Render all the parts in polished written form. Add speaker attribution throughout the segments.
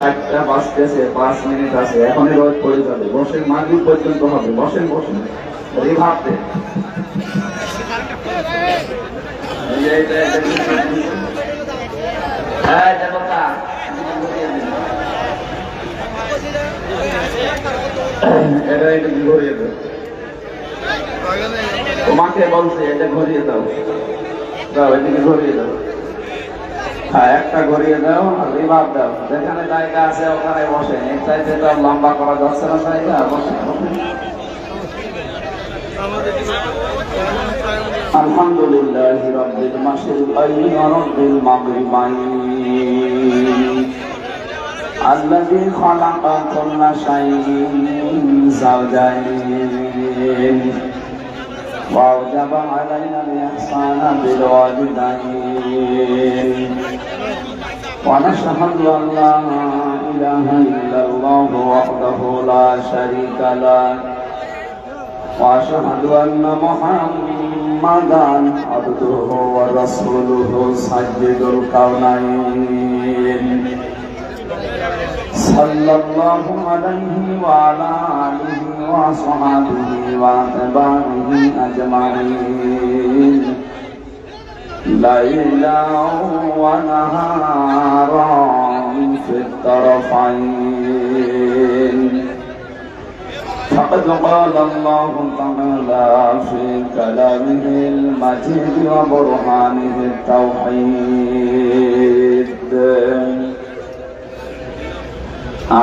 Speaker 1: একটা বাজতেছে, 5 মিনিট আছে, এখনই রোদ পড়ে যাবে। বসেন, মাগরিব পর্যন্ত হবে। বসেন বসেন, ভাবতে এটা একটু ঘুরিয়ে দাও। তোমাকে বলছে এটা ঘুরিয়ে দাও, দাও এদিকে ঘুরিয়ে দাও। হ্যাঁ, একটা ঘুরিয়ে দাও আর রিভাব দাও। যেখানে জায়গা আছে ওখানে বসেন। এর চাইতে তো লম্বা করা যাচ্ছে না জায়গা। বসেন বসেন। আলহামদুলিল্লাহি রাব্বিল মাশরিকাইন ওয়া রাব্বিল মাগরিবাইন আল্লাযী খালাকা কুল্লা শাইইন যাওজাইন ওয়া আওজাবা আলাইনা আল-ইহসানা বিল ওয়ালিদাইন ওয়া নাশহাদু আন লা ইলাহা ইল্লাল্লাহু ওয়াহদাহু লা শারীকা লাহু ওয়া আশহাদু আন্না মুহাম্মাদান আবদুহু ওয়া রাসূলুহু সাইয়্যিদুল কাওনাইন সাল্লাল্লাহু আলাইহি ওয়া আলা আলিহি ওয়া সাহবিহি ওয়া তাবাইহি আজমাইন লাইলান ওয়া নাহারান ফিত তারফাইন فقد قال الله تعالى في كلامه المجيد وبرهانه التوحيد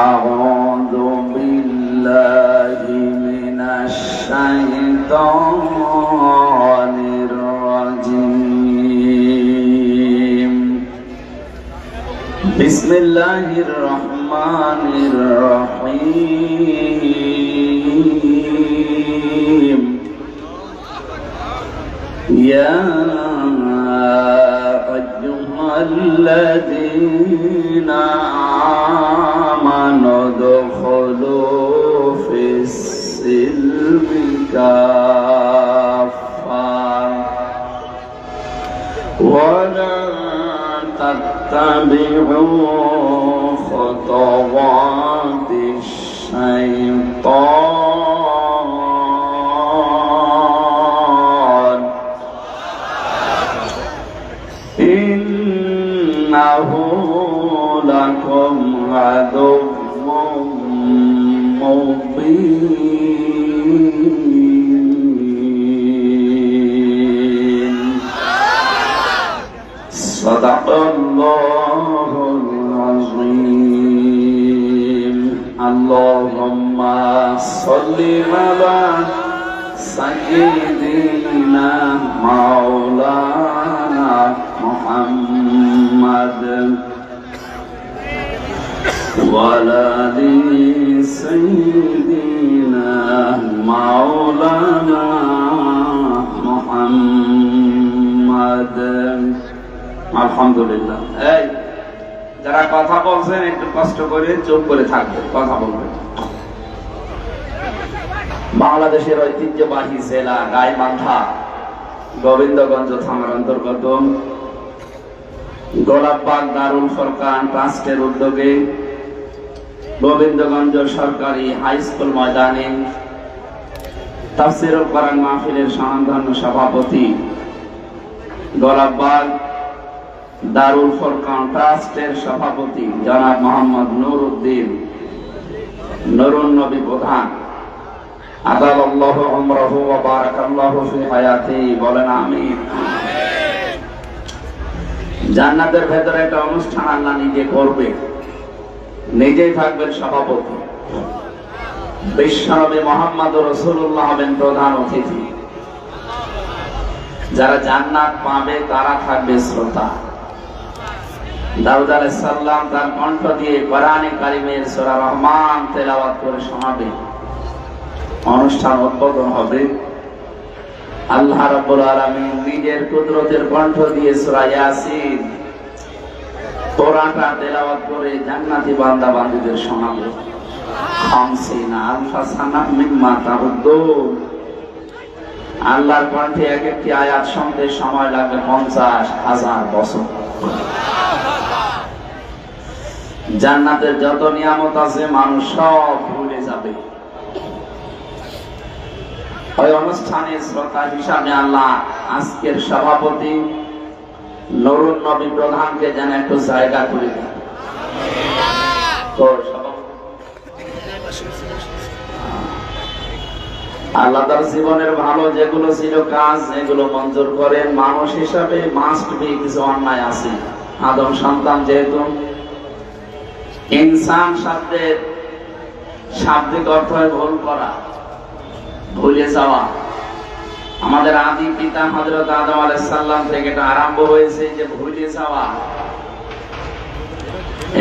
Speaker 1: أعوذ بالله من الشيطان الرجيم بسم الله الرحمن الرحيم يا أيها الذين آمنوا ادخلوا في السلم كافة ولا تتبعوا خطوات الشيطان إنه لكم عدو مبين صدق الله العظيم اللهم صل على سيدنا مولانا محمد وعلى آل سيدنا مولانا محمد আলহামদুলিল্লাহ। এই যারা কথা বলছেন একটু কষ্ট করে চুপ করে থাকবেন, কথা বলবেন। বাংলাদেশের ঐতিহ্যবাহী জেলা গাইবান্ধা গোবিন্দগঞ্জ থানার অন্তর্গত গোলাপবাগ দারুল ফুরকান ট্রাস্টের উদ্যোগে গোবিন্দগঞ্জ সরকারি হাই স্কুল ময়দানে তাফসীরুল কোরআন মাহফিলের স্বনামধন্য সভাপতি গোলাপবাগ দারুল ফুরকান ট্রাস্টের সভাপতি জনাব মোহাম্মদ নুরউদ্দিন নুরুন নবী প্রধান আদালাল্লাহু উমরাহু ওয়া বারাকাল্লাহু ফি হায়াতিহি, বলেন আমিন। জান্নাতের ভেতরে একটা অনুষ্ঠান আল্লাহ নিজে করবে, নিজেই থাকবেন সভাপতি। বিশ্বনবী মুহাম্মদুর রাসূলুল্লাহ হবেন প্রধান অতিথি। যারা জান্নাত পাবে তারা থাকবে শ্রোতা। দাউদ আলাইহিস সালাম তার কণ্ঠ দিয়ে কোরআনে কারিমের সূরা রহমান তেলাওয়াত করে শোনাবে। অনুষ্ঠান উদ্বোধন হবে। আল্লাহ রাব্বুল আলামিন নিজের কুদরতের কণ্ঠ দিয়ে সূরা ইয়াসিন কোরআনটা তেলাওয়াত করে জান্নাতি বান্দা বান্দীদের শোনাবে। 50 আলফা সানা মিম্মা তাউদ্দুন আল্লাহর কণ্ঠে এক একটি আয়াত শুনতে সময় লাগবে 50,000 বছর। জান্নাতের যত নিয়ামত আছে মানুষ সব ভুলে যাবে। ওই অনুষ্ঠানের শ্রোতা হিসাবে আল্লাহ আজকের সভাপতি নূরুন নবী প্রধানকে যেন একটু জায়গা করে দেন। আল্লাহ তার জীবনের ভালো যেগুলো ছিল কাজ এগুলো মঞ্জুর করেন। মানুষ হিসাবে মাস্ট বি কিছু অন্যায় আছে। আদম সন্তান যেহেতু, ইনসান শব্দের শাব্দিক অর্থ ভুল করা, ভুলে যাওয়া। আমাদের আদি পিতা হযরত আদম আলাইহিস সালাম থেকে এটা আরম্ভ হয়েছে যে ভুলে যাওয়া।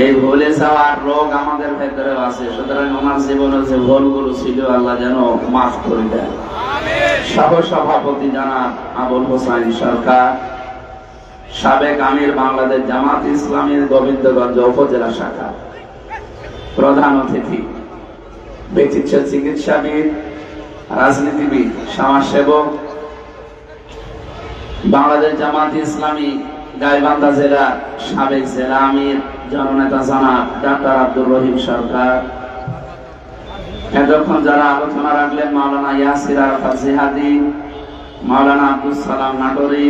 Speaker 1: এই ভুলে যাওয়ার রোগ আমাদের ভেতরে আছে। সুতরাং আমার জীবনে যে ভুলগুলো ছিল আল্লাহ যেন মাফ করে দেন। সহ সভাপতি জনাব আবুল হোসেন সরকার, সাবেক আমির বাংলাদেশ জামাত ইসলামীর গোবিন্দগঞ্জ উপজেলা শাখা, প্রধান অতিথি ব্যক্তিত্ব চিকিৎসাবিদ, রাজনীতিবিদ, সমাজসেবক, বাংলাদেশ জামাত ইসলামী গাইবান্ধা জেলার সাবেক জেলা আমির জননেতা জনাব ডাক্তার আব্দুর রহিম সরকার, এতক্ষণ যারা আলোচনা রাখলেন মাওলানা ইয়াসির আরাফাত জিহাদি, মাওলানা আব্দুল সালাম নাটোরি,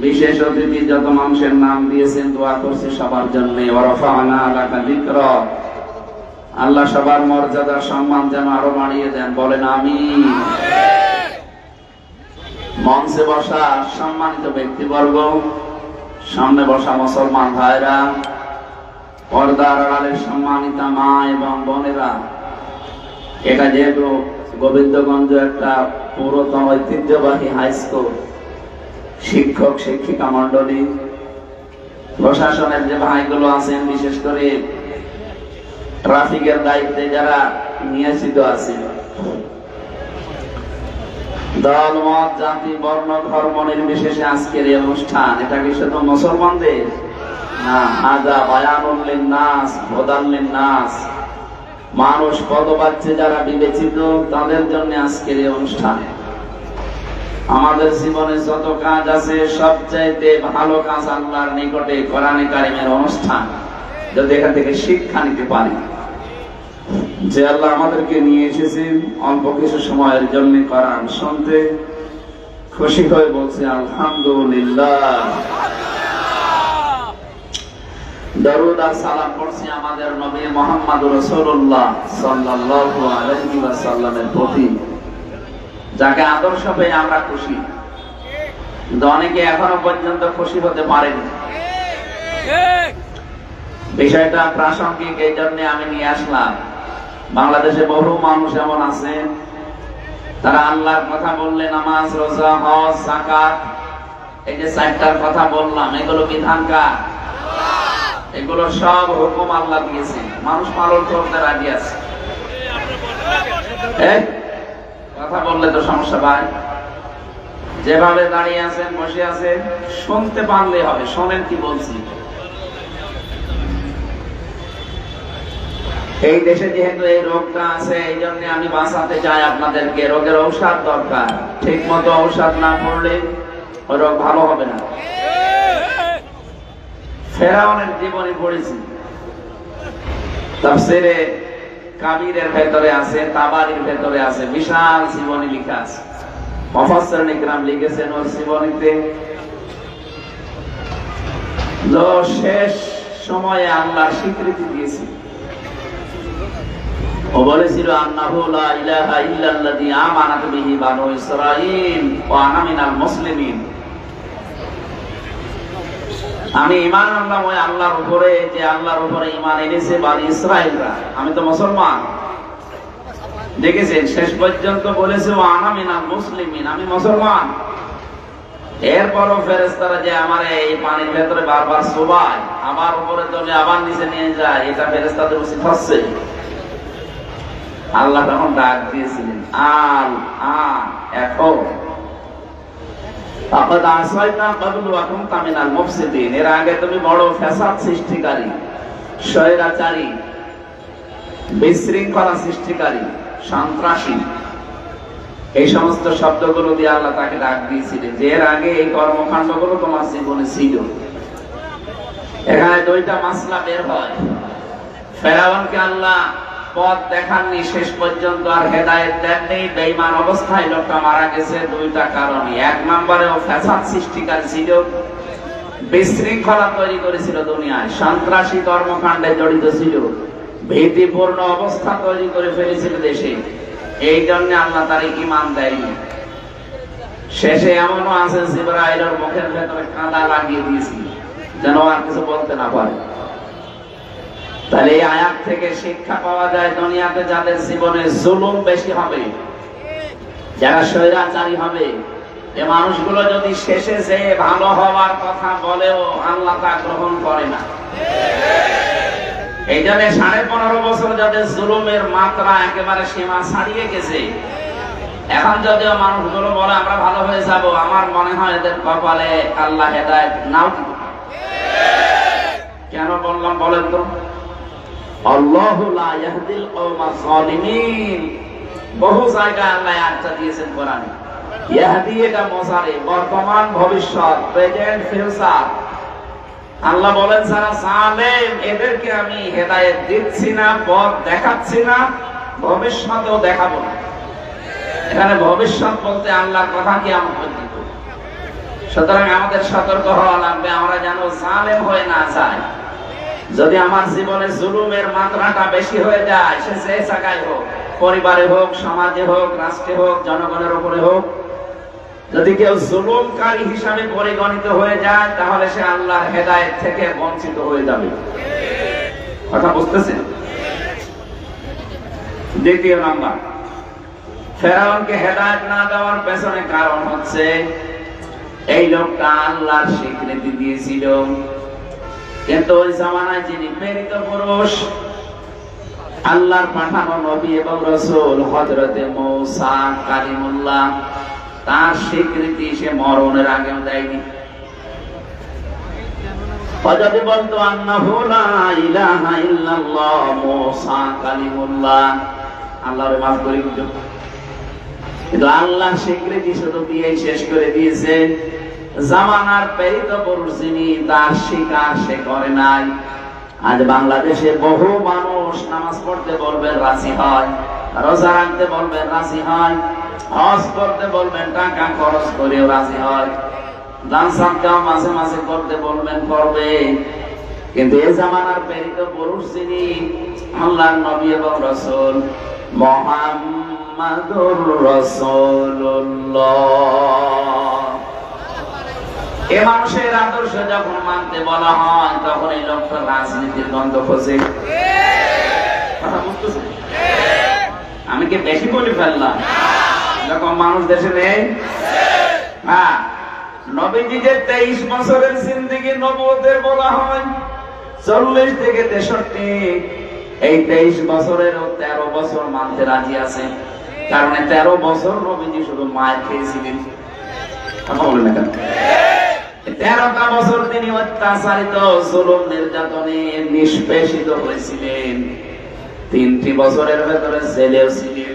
Speaker 1: বিশেষ অতিথি যত মানুষের নাম দিয়েছেন দোয়া করছি সবার জন্য। ওয়ারাফা'না লাকা যিকরাক, আল্লাহ সবার মর্যাদা সম্মান যেন আরো বাড়িয়ে দেন, বলেন আমিন। মঞ্চে বসা সম্মানিত ব্যক্তিবর্গ, সামনে বসা মুসলমান ভাইরা, পর্দার আড়ালের সম্মানিতা মা এবং বোনেরা, এটা যেহেতু গোবিন্দগঞ্জ একটা পুরাতন ঐতিহ্যবাহী হাই স্কুল, শিক্ষক শিক্ষিকা মন্ডলী, প্রশাসনের যে ভাইগুলো আছেন, বিশেষ করে ট্রাফিকের দায়িত্বে যারা নিয়োজিত আছেন, দল মত জাতি বর্ণ ধর্ম নির্বিশেষে আজকের এই অনুষ্ঠান, এটা কি শুধু মুসলমানদের না, হাজা বায়ানুল লিন্নাস হুদাল লিন্নাস, মানুষ পদবাচ্যে যারা বিবেচিত তাদের জন্য আজকের এই অনুষ্ঠান। আমাদের জীবনে যত কাজ আছে সবচাইতে ভালো কাজ আল্লাহর নিকটে কোরআনে কারিমের অনুষ্ঠান। যদি এখান থেকে শিক্ষা নিতে পারি যে আল্লাহ আমাদেরকে নিয়ে এসেছেন অল্প কিছু সময়ের জন্য কোরআন শুনতে, খুশি হয়ে বলছে আলহামদুলিল্লাহ। দরুদ আর সালাম পড়ছি আমাদের নবী মুহাম্মদ রাসূলুল্লাহ সাল্লাল্লাহু আলাইহি ওয়াসাল্লামের প্রতি, যাকে আদর্শ পেয়ে আমরা খুশি। কিন্তু অনেকে এখনো পর্যন্ত খুশি হতে পারেনি। বিষয়টা প্রাসঙ্গিক, এই জন্য আমি নিয়ে আসলাম। বাংলাদেশে বহু মানুষ এমন আছে তারা আল্লাহর কথা বললে নামাজ, রোজা, হজ, যাকাত, এই যে চারটার কথা বললাম, এগুলো বিধান কার? এগুলো সব হুকুম আল্লাহ দিয়েছে, মানুষ পালন করতে রাজি আছে। কথা বললে তো সমস্যা ভাই। যেভাবে দাঁড়িয়ে আছেন, বসে আছেন, শুনতে পারলে হবে। শোনেন কি বলছি। এই দেশে যেহেতু এই রোগটা আছে, এই জন্য আমি বাঁচাতে চাই আপনাদেরকে। রোগের ঔষধ দরকার, ঠিক মতো ঔষধ না পড়লে ওই রোগ ভালো হবে না। ফেরাউনের জীবনী পড়েছি, তাফসীরে কাবীরের ভেতরে আছে, তাবারির ভেতরে আছে, বিশাল জীবনী লেখা আছে। মুফাসসিরিন ইকরাম লিখেছেন ওর জীবনীতে শেষ সময়ে আল্লাহ স্বীকৃতি দিয়েছে। ও বলেছিল আন্নাহু লা ইলাহা ইল্লাল্লাযী আমানাত বিহি বানু ইসরাঈল ওয়া আনা মিনাল মুসলিমিন। আমি ঈমান আনলাম ওই আল্লাহর উপরে, যে আল্লাহর উপরে ঈমান এনেছে বনি ইসরাঈলরা, আমি তো মুসলমান। দেখেছেন শেষ পর্যন্ত বলেছে ওয়া আনা মিনাল মুসলিমিন, আমি মুসলমান। এরপরও ফেরেশতারা যে আমার এই পানির ভেতরে বারবার চুবায়, আবার উপরে তোলে, আবার নিচে নিয়ে যায়, এটা ফেরেশতাদের উচিত হচ্ছে। আল্লাহ তখন ডাক দিয়েছিলেন আল আন, এখন আকাদ আসাইতা ক্বাবলু ওয়া কুনতা মিনাল মুফসিদিন, এর আগে তুমি বড় ফ্যাসাদ সৃষ্টিকারী, স্বৈরাচারী, বিশৃঙ্খলা সৃষ্টিকারী, সন্ত্রাসী, এই সমস্ত শব্দগুলো দিয়ে আল্লাহ তাকে ডাক দিয়েছিলেন যে এর আগে এই কর্মকাণ্ডগুলো তোমার জীবনে ছিল। এখানে দুইটা মাসলা বের হয়। ফেরাউনকে আল্লাহ পথ দেখাননি, শেষ পর্যন্ত আর হেদায়েত দেননি, বেঈমান অবস্থায় লোকটা মারা গেছে দুইটা কারণে। এক নম্বরে ও ফ্যাসাদ সৃষ্টিকারী ছিল, বিশৃঙ্খলা তৈরি করেছিল দুনিয়ায়, সন্ত্রাসী কর্মকাণ্ডে জড়িত ছিল, ভীতিপূর্ণ অবস্থা তৈরি করে ফেলেছিল দেশে। এই জন্য আল্লাহ তার ঈমান দেয়নি। শেষে এমনও আছে জিবরাইলের মুখের ভেতরে কাঁদা লাগিয়ে দিয়েছিল যেন আর কিছু বলতে না পারে। তাহলে এই আয়াত থেকে শিক্ষা পাওয়া যায়, দুনিয়াতে যাদের জীবনে জুলুম বেশি হবে, যারা স্বৈরাচারী হবে, এই মানুষগুলো যদি শেষে যে ভালো হওয়ার কথা বলেও আল্লাহ তা গ্রহণ করে না। এই জন্য 15.5 বছর যাদের জুলুমের মাত্রা একেবারে সীমা ছাড়িয়ে গেছে, এখন যদিও মানুষগুলো বলে আমরা ভালো হয়ে যাব, আমার মনে হয় এদের কপালে আল্লাহ হেদায়েত নাও দিতে পারে। কেন বললাম বলেন তো? আল্লাহু লা ইয়াহদিল কওমাজ যালিমিন, বহু জায়গায় আল্লাহ আয়াতটা দিয়েছেন কোরআনে। ইয়াহদি এটা মুজারি, বর্তমান ভবিষ্যৎ, প্রেজেন্ট ফিউচার। আল্লাহ বলেন যারা জালেম এদেরকে আমি হেদায়েত দিচ্ছি না, পথ দেখাচ্ছি না, ভবিষ্যতেও দেখাবো না। এখানে ভবিষ্যৎ বলতে আল্লাহর কথা কি আমরা বলতে। সুতরাং আমাদের সতর্ক হওয়া লাগবে, আমরা যেন জালেম হয়ে না যাই। যদি আমার জীবনে জুলুমের মাত্রাটা বেশি হয়ে যায়, সে যে জায়গায় হোক, পরিবারে হোক, সমাজে হোক, রাষ্ট্রে হোক, জনগণের উপরে হোক, যদি কেউ জুলুমকারী হিসাবে পরিগণিত হয়ে যায়, তাহলে সে আল্লাহর হেদায়েত থেকে বঞ্চিত হয়ে যাবে। কথা বুঝতেছেন? দ্বিতীয় নাম্বার, ফেরাউনকে হেদায়েত না দেওয়ার পেছনে কারণ হচ্ছে এই লোকটা আল্লাহর স্বীকৃতি দিয়েছিল, কিন্তু ওই জামানায় যিনি প্রেরিত পুরুষ, আল্লাহর পাঠানো নবী এবং রাসূল হযরতে মূসা কালিমুল্লাহ, তার স্বীকৃতি সে মরণের আগেও দেয়নি। যদি বলতো আন্নাহু লা ইলাহা ইল্লাল্লাহ মূসা কালিমুল্লাহ, আল্লাহর মাফ করে দিত। কিন্তু আল্লাহ স্বীকৃতি শুধু দিয়ে শেষ করে দিয়েছে। জামানার প্রেরিত পুরুষ যিনি, তার স্বীকার সে করে নাই। আজ বাংলাদেশে বহু মানুষ নামাজ পড়তে বলবেন রাজি হয়, রোজা রাখতে বলবেন রাজি হয়, হজ করতে বলবেন টাকা খরচ করেও রাজি হয়, দান সাদকা মাঝে মাঝে করতে বলবেন করবে। কিন্তু এই জামানার প্রেরিত পুরুষ যিনি, আল্লাহর নবী এবং রাসূল মুহাম্মাদুর রাসূলুল্লাহ, এ মানুষের আদর্শ যখন মানতে বলা হয়, তখন এই লোকটা রাজনীতির গন্ধ খোঁজে। কথা বুঝতেছেন? আমি কি বেশি বলে ফেললাম? যখন মানুষ দেশে নেই। হ্যাঁ, নবীজি যে 23 বছরের জিন্দেগি নবুয়তের বলা হয়, 40 থেকে 63, এই 23 বছরেরও 13 বছর মানতে রাজি আছে। কারণ 13 বছর নবীজি শুধু মায়ের খেয়েছিলেন। কথা বলেন না কেন? 13টা বছর তিনি অত্যাচারিত, জুলুম নির্যাতনে নিষ্পেষিত হয়েছিলেন। 3টি বছরের ভেতরে জেলেও ছিলেন।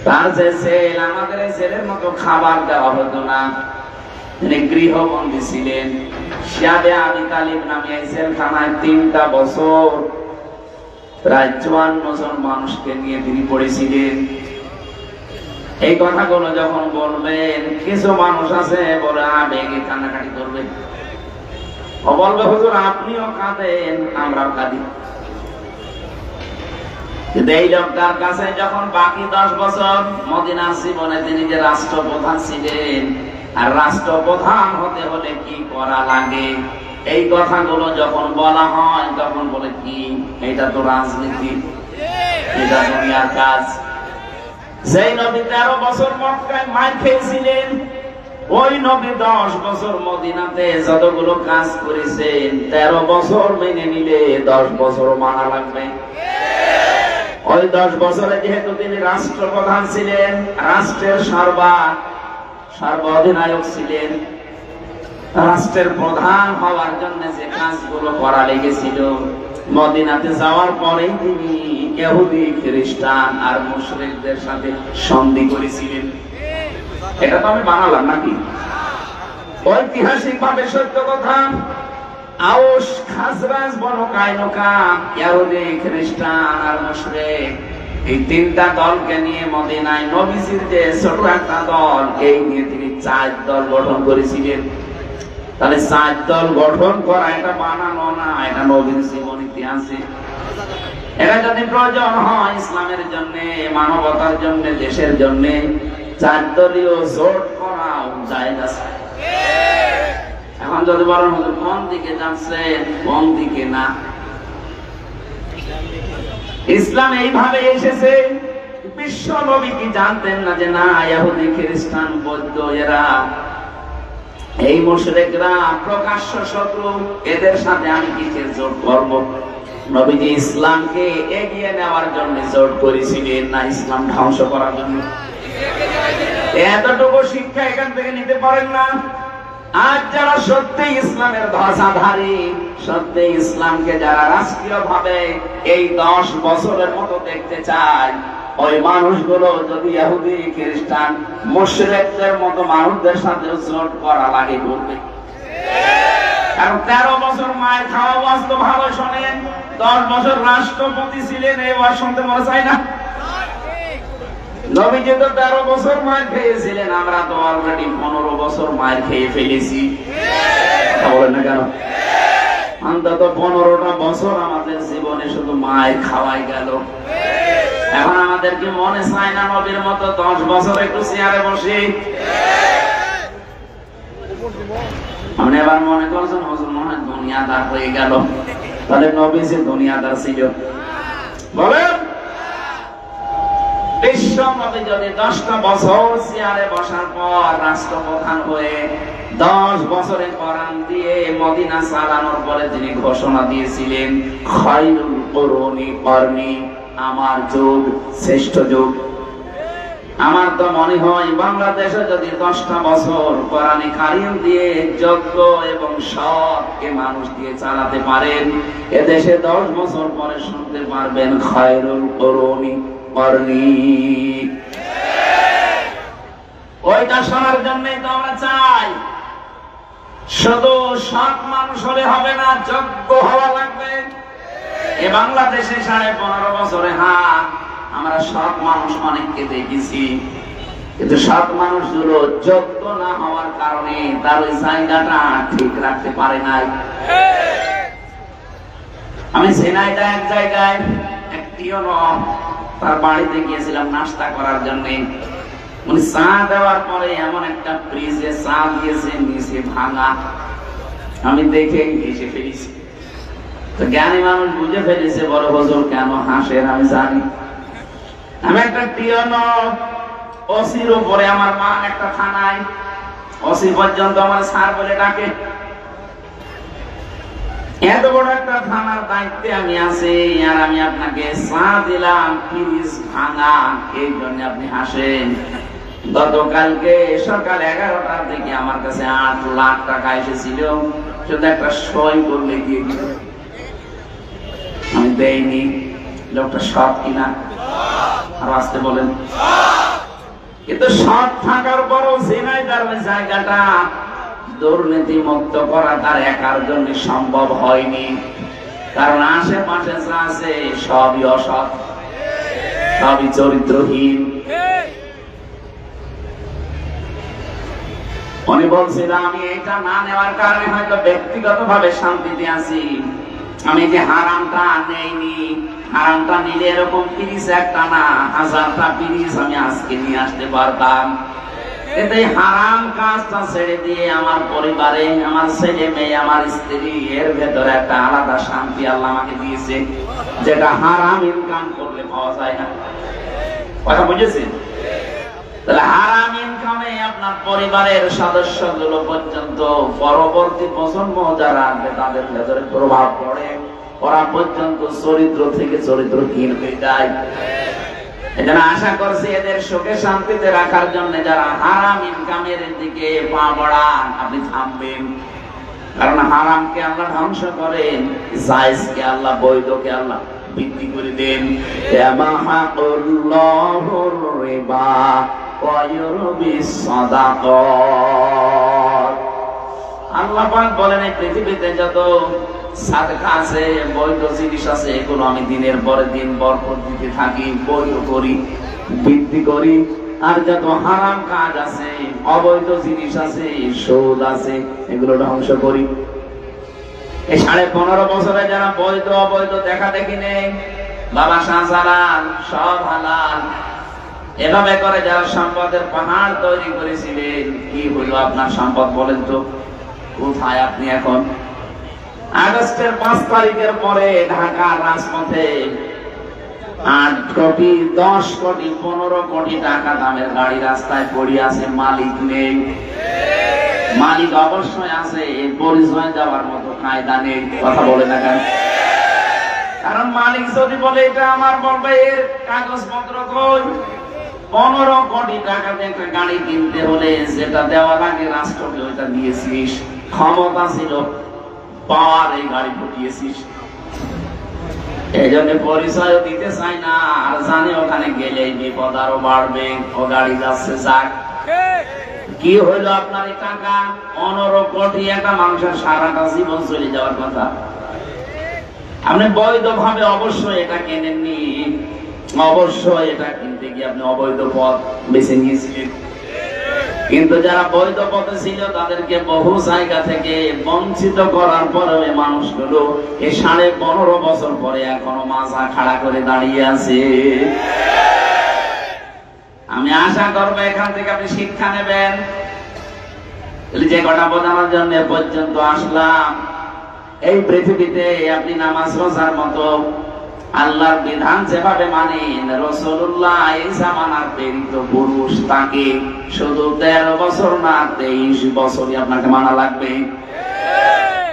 Speaker 1: তার যে জেল, আমাদের এই জেলের মতো খাবার দেওয়া হতো না, তিনি গৃহবন্দী ছিলেন। শিয়াবে আবি তালিব নামে এই জেলখানায় 3টা বছর প্রায় 54 জন মানুষকে নিয়ে তিনি পড়েছিলেন। এই কথাগুলো যখন বলবেন, কিছু মানুষ আছে বলে আবেগে কান্নাকাটি করবে, ও বলবে হুজুর আপনিও কাঁদেন আমরাও কাঁদি। কিন্তু এই লোকটার কাছে যখন বাকি 10 বছর মদিনার জীবনে তিনি যে রাষ্ট্রপ্রধান ছিলেন, আর রাষ্ট্রপ্রধান হতে হলে কি করা লাগে, এই কথাগুলো যখন বলা হয়, তখন বলে কি এটা তো রাজনীতি, এটা দুনিয়ার কাজ। যেই নবী 13 বছর মক্কায় মার খেয়েছিলেন, ওই নবী 10 বছর মদিনাতে যতগুলো কাজ করেছেন, 13 বছর মেনে নিলে 10 বছর মানা লাগবে। ওই 10 বছরে যেহেতু তিনি রাষ্ট্রপ্রধান ছিলেন, রাষ্ট্রের সর্বাধিনায়ক ছিলেন, রাষ্ট্রের প্রধান হওয়ার জন্য যে কাজগুলো করা লেগেছিল, মদিনাতে যাওয়ার পরেই তিনি ইহুদি, খ্রিস্টান আর মুশরিকদের সাথে সন্ধি করেছিলেন। এটা তো আমি বানালাম নাকি? ঐতিহাসিক ভাবে সত্য কথা। আউস খাজরাজ বনু কায়নুকা ইহুদি খ্রিস্টান আর মুশরিক এই তিনটা দলকে নিয়ে মদিনায় নবীজির যে ছোট একটা দল এই নিয়ে তিনি 4 দল গঠন করেছিলেন। তাহলে 4 দল গঠন করা এটা বানানো না, এটা নবীর জীবনীতে আছে। এটা যদি প্রয়োজন হয় ইসলামের জন্য, মানবতার জন্য, দেশের জন্য 4 দলীয় জোট করা জায়েজ আছে। এখন যদি বলেন হুজুর কোন দিকে যাচ্ছে, কোন দিকে না, ইসলাম এইভাবে এসেছে। বিশ্ব নবী কি জানতেন না যে না ইহুদি খ্রিস্টান বৌদ্ধ এরা এই মুশরিকরা প্রকাশ্য শত্রু, এদের সাথে আমি কিসের জোট করব? নবীজি ইসলামকে এগিয়ে নেওয়ার জন্য জোট করেছিলেন না ইসলাম ধ্বংস করার জন্য? এতটুকু শিক্ষা এখান থেকে নিতে পারেন না? আজ যারা সত্যি ইসলামের ধ্বজাধারী, সত্যি ইসলামকে যারা রাষ্ট্রীয় ভাবে এই 10 বছরের মতো দেখতে চায়, ওই মানুষগুলো যদি ইহুদি খ্রিস্টান মুশরিকদের মতো মানুষদের সাথে জোট করা লাগে করবে। কারণ 13 বছর মায়ের খাওয়া বাস্তব ভালো শোনেন, 10 বছর রাষ্ট্রপতি ছিলেন, এই ওয়াজ শুনতে মনে চাই না? নবীজি তো 13 বছর মায়ের খেয়েছিলেন, আমরা তো অলরেডি 15 বছর মায়ের খেয়ে ফেলেছি। বলেন না কেন? অন্তত 15টা বছর আমাদের জীবনে শুধু মায়ের খাওয়াই গেল। এখন আমাদের কি মনে চায় না নবীর মতো 10 বছর একটু চেয়ারে বসে? আপনি এবার মনে করছেন হুজুর মনে হয় দুনিয়াদার হয়ে গেল। তাহলে নবী যে দুনিয়াদার ছিল? বলেন, বিশ্ব নবী যদি 10টা বছর চেয়ারে বসার পর রাষ্ট্রপ্রধান হয়ে 10 বছরে কোরআন দিয়ে মদিনা চালানোর পরে যিনি ঘোষণা দিয়েছিলেন খায়রুল কুরুনি করনি, আমার যুগ শ্রেষ্ঠ যুগ, আমার তো মনে হয় বাংলাদেশে যদি 10টা বছর কোরআনে কারিম দিয়ে যোগ্য এবং সৎকে মানুষ দিয়ে চালাতে পারেন, এদেশে 10 বছর পরে শুনতে পারবেন খায়রুল কুরুনি করনি। ওইটা শোনার জন্যই তো আমরা চাই। শুধু সৎ মানুষ হলে হবে না, যোগ্য হওয়া লাগবে। এ বাংলাদেশে 15.5 বছরে আমরা সৎ মানুষ অনেককে দেখেছি, কিন্তু সৎ মানুষগুলো যোগ্য না হওয়ার কারণে তার ওই জায়গাটা ঠিক রাখতে পারে নাই। আমি ঝিনাইদহ এক জায়গায় একটিও তার বাড়িতে গিয়েছিলাম নাস্তা করার জন্য। উনি চা দেওয়ার পরে এমন একটা ফ্রিজে চা দিয়েছে নিচে ভাঙা, আমি দেখে হেসে ফেলেছি। তো জ্ঞানী মানুষ বুঝে ফেলেছে বড় হুজুর কেন হাসেন আমি জানি। আমি একটা টিয়ন ওসির উপরে, আমার মা একটা থানায়, ওসি পর্যন্ত আমার স্যার বলে ডাকে। এত বড় একটা থানার দায়িত্বে আমি আছি, আর আমি আপনাকে চা দিলাম ফ্রিজ ভাঙা, এই জন্য আপনি হাসেন। গতকালকে সকাল 11টার দিকে আমার কাছে 8 লাখ টাকা এসেছিল, শুধু একটা সই করলে দিয়ে দিল। আমি দেইনি। লোকটা সৎ কিনা? আর আসতে বলেন। কিন্তু সৎ থাকার পরও ঝিনাইদহের ওই জায়গাটা দুর্নীতি মুক্ত করা তার একার জন্য সম্ভব হয়নি, কারণ আশেপাশে যা আছে সবই অসৎ, সবই চরিত্রহীন। উনি বলছিল আমি এটা না নেওয়ার কারণে হয়তো ব্যক্তিগত ভাবে শান্তিতে আছি, আমি যে হারামটা নেইনি, হারামটা নিলে এরকম 30 একটা না 1000টা পিরিচ আমি আজকে নিয়ে আসতে পারতাম। কিন্তু এই হারাম কাজটা ছেড়ে দিয়ে আমার পরিবারে, আমার ছেলে মেয়ে, আমার স্ত্রী, এর ভেতরে একটা আলাদা শান্তি আল্লাহ আমাকে দিয়েছে, যেটা হারাম ইনকাম করলে পাওয়া যায় না। কথা বুঝেছেন? তাহলে হারাম ইনকামে আপনার পরিবারের সদস্যগুলো পর্যন্ত, পরবর্তী প্রজন্ম যারা আসবে তাদের ভেতরে প্রভাব পড়ে, ওরা পর্যন্ত চরিত্র থেকে চরিত্রহীন হয়ে যায়। এজন্য আশা করছি এদের সুখে শান্তিতে রাখার জন্য যারা হারাম ইনকামের দিকে পা বাড়ান, আপনি থামবেন। কারণ হারামকে আল্লাহ ধ্বংস করেন, জায়েজকে আল্লাহ, বৈধকে আল্লাহ বৃদ্ধি করে দেন। ইয়ামাহাকুল্লাহুর রিবা ওয়া ইউরবিস সাদাকাত। আল্লাহ পাক বলেন এই পৃথিবীতে যত সাদকা আছে, বৈধ জিনিস আছে, এগুলো আমি দিনের পরে দিন বরকত দিতে থাকি, বৈধ করি, বৃদ্ধি করি। আর যত হারাম কাজ আছে, অবৈধ জিনিস আছে, সুদ আছে, এগুলো ধ্বংস করি। এই 15.5 বছরে যারা বৈধ অবৈধ দেখা দেখি নেই, বাবা শাহজালাল সব হালাল, এভাবে করে যারা সম্পদের পাহাড় তৈরি করেছিলেন, কি হলো আপনার সম্পদ বলেন তো? কোথায় আপনি এখন? আগস্টের 5 তারিখের পরে ঢাকার রাজপথে 8 কোটি 10 কোটি 15 কোটি টাকা দামের গাড়ি রাস্তায় পড়ে আছে, মালিক নেই। মালিক অবশ্যই আছে, এর পরিচয় দেওয়ার মতো কায়দা নেই। কথা বলে না কেন? কারণ মালিক যদি বলে এটা আমার, বলবে এর কাগজপত্র কই? 15 কোটি টাকাতে একটা গাড়ি কিনতে হলে যেটা দেওয়া লাগে রাষ্ট্রকে ওইটা দিয়েছিস, ক্ষমতা ছিল পাওয়ার, এই গাড়ি ফুটিয়েছিস। এই জন্য পরিচয় দিতে চাই না, আর জানে ওখানে গেলে বিপদ আরো বাড়বে, ও গাড়ি যাচ্ছে যাক। কি হইলো আপনার এই টাকা? 15 কোটি, একটা মানুষের সারাটা জীবন চলে যাওয়ার কথা। আপনি বৈধ ভাবে অবশ্যই এটা কেনেননি, অবশ্যই এটা কিনতে গিয়ে আপনি অবৈধ পথ বেছে নিয়েছিলেন। কিন্তু যারা বৈধ পথে ছিল তাদেরকে বহু জায়গা থেকে বঞ্চিত করার পরেও এই মানুষগুলো এই 15.5 বছর পরে এখনো মাথা খাড়া করে দাঁড়িয়ে আছে। আমি আশা করবো এখান থেকে আপনি শিক্ষা নেবেন। যে কটা বোঝানোর জন্য পর্যন্ত আসলাম, এই পৃথিবীতে আপনি নামাজ রোজার মতো আল্লাহর বিধান যেভাবে মানেন, রাসূলুল্লাহ এই জামানার প্রেরিত পুরুষ, তাকে শুধু 13 বছর না 23 বছরই আপনাকে মানা লাগবে।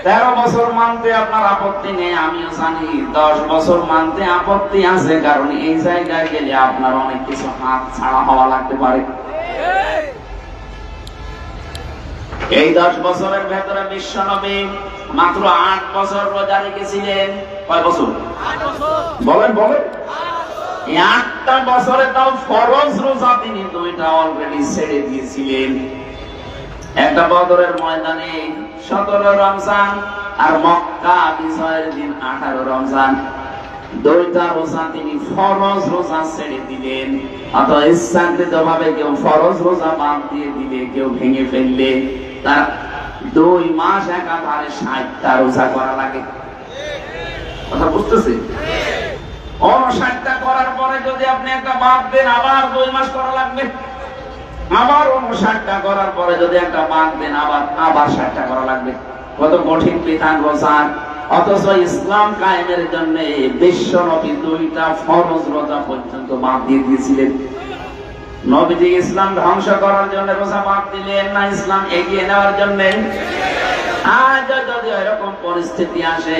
Speaker 1: 13 বছর মানতে আপনার আপত্তি নেই, আমিও জানি। 10 বছর মানতে আপত্তি আছে, কারণ এই জায়গায় গেলে আপনার অনেক কিছু হাত ছাড়া হওয়া লাগতে পারে। এই 10 বছরের ভেতরে বিশ্বনবী মাত্র 8 বছর রোজা রেখেছিলেন। কয় বছর? 8 বছর। বলেন বলেন। এই 8টা বছরে তাও ফরজ রোজা তিনি 2টা অলরেডি ছেড়ে দিয়েছিলেন। একটা বদরের ময়দানে 17 রমজান, আর মক্কা বিজয়ের দিন 18 রমজান। 2টা রোজা তিনি ফরজ রোজা ছেড়ে দিলেন। অথবা ইচ্ছাকৃত ভাবে কেউ ফরজ রোজা বাদ দিয়ে দিলে, কেউ ভেঙে ফেললে, তার 2 মাস একাধারে 60টা রোজা করা লাগে। কথা বুঝতেছি? 59টা করার পরে যদি আপনি একটা বাদ দেন, আবার 2 মাস করা লাগবে। আবার 59টা করার পরে যদি একটা বাদ দেন, আবার 60টা করা লাগবে। কত কঠিন বিধান রোজার! অথচ ইসলাম কায়েমের জন্য বিশ্ব নবী 2টা ফরজ রোজা পর্যন্ত বাদ দিয়ে দিয়েছিলেন। নবীজি ইসলাম ধ্বংস করার জন্য রোজা বাদ দিলেন না ইসলাম এগিয়ে নেওয়ার জন্য? আজ যদি এরকম পরিস্থিতি আসে,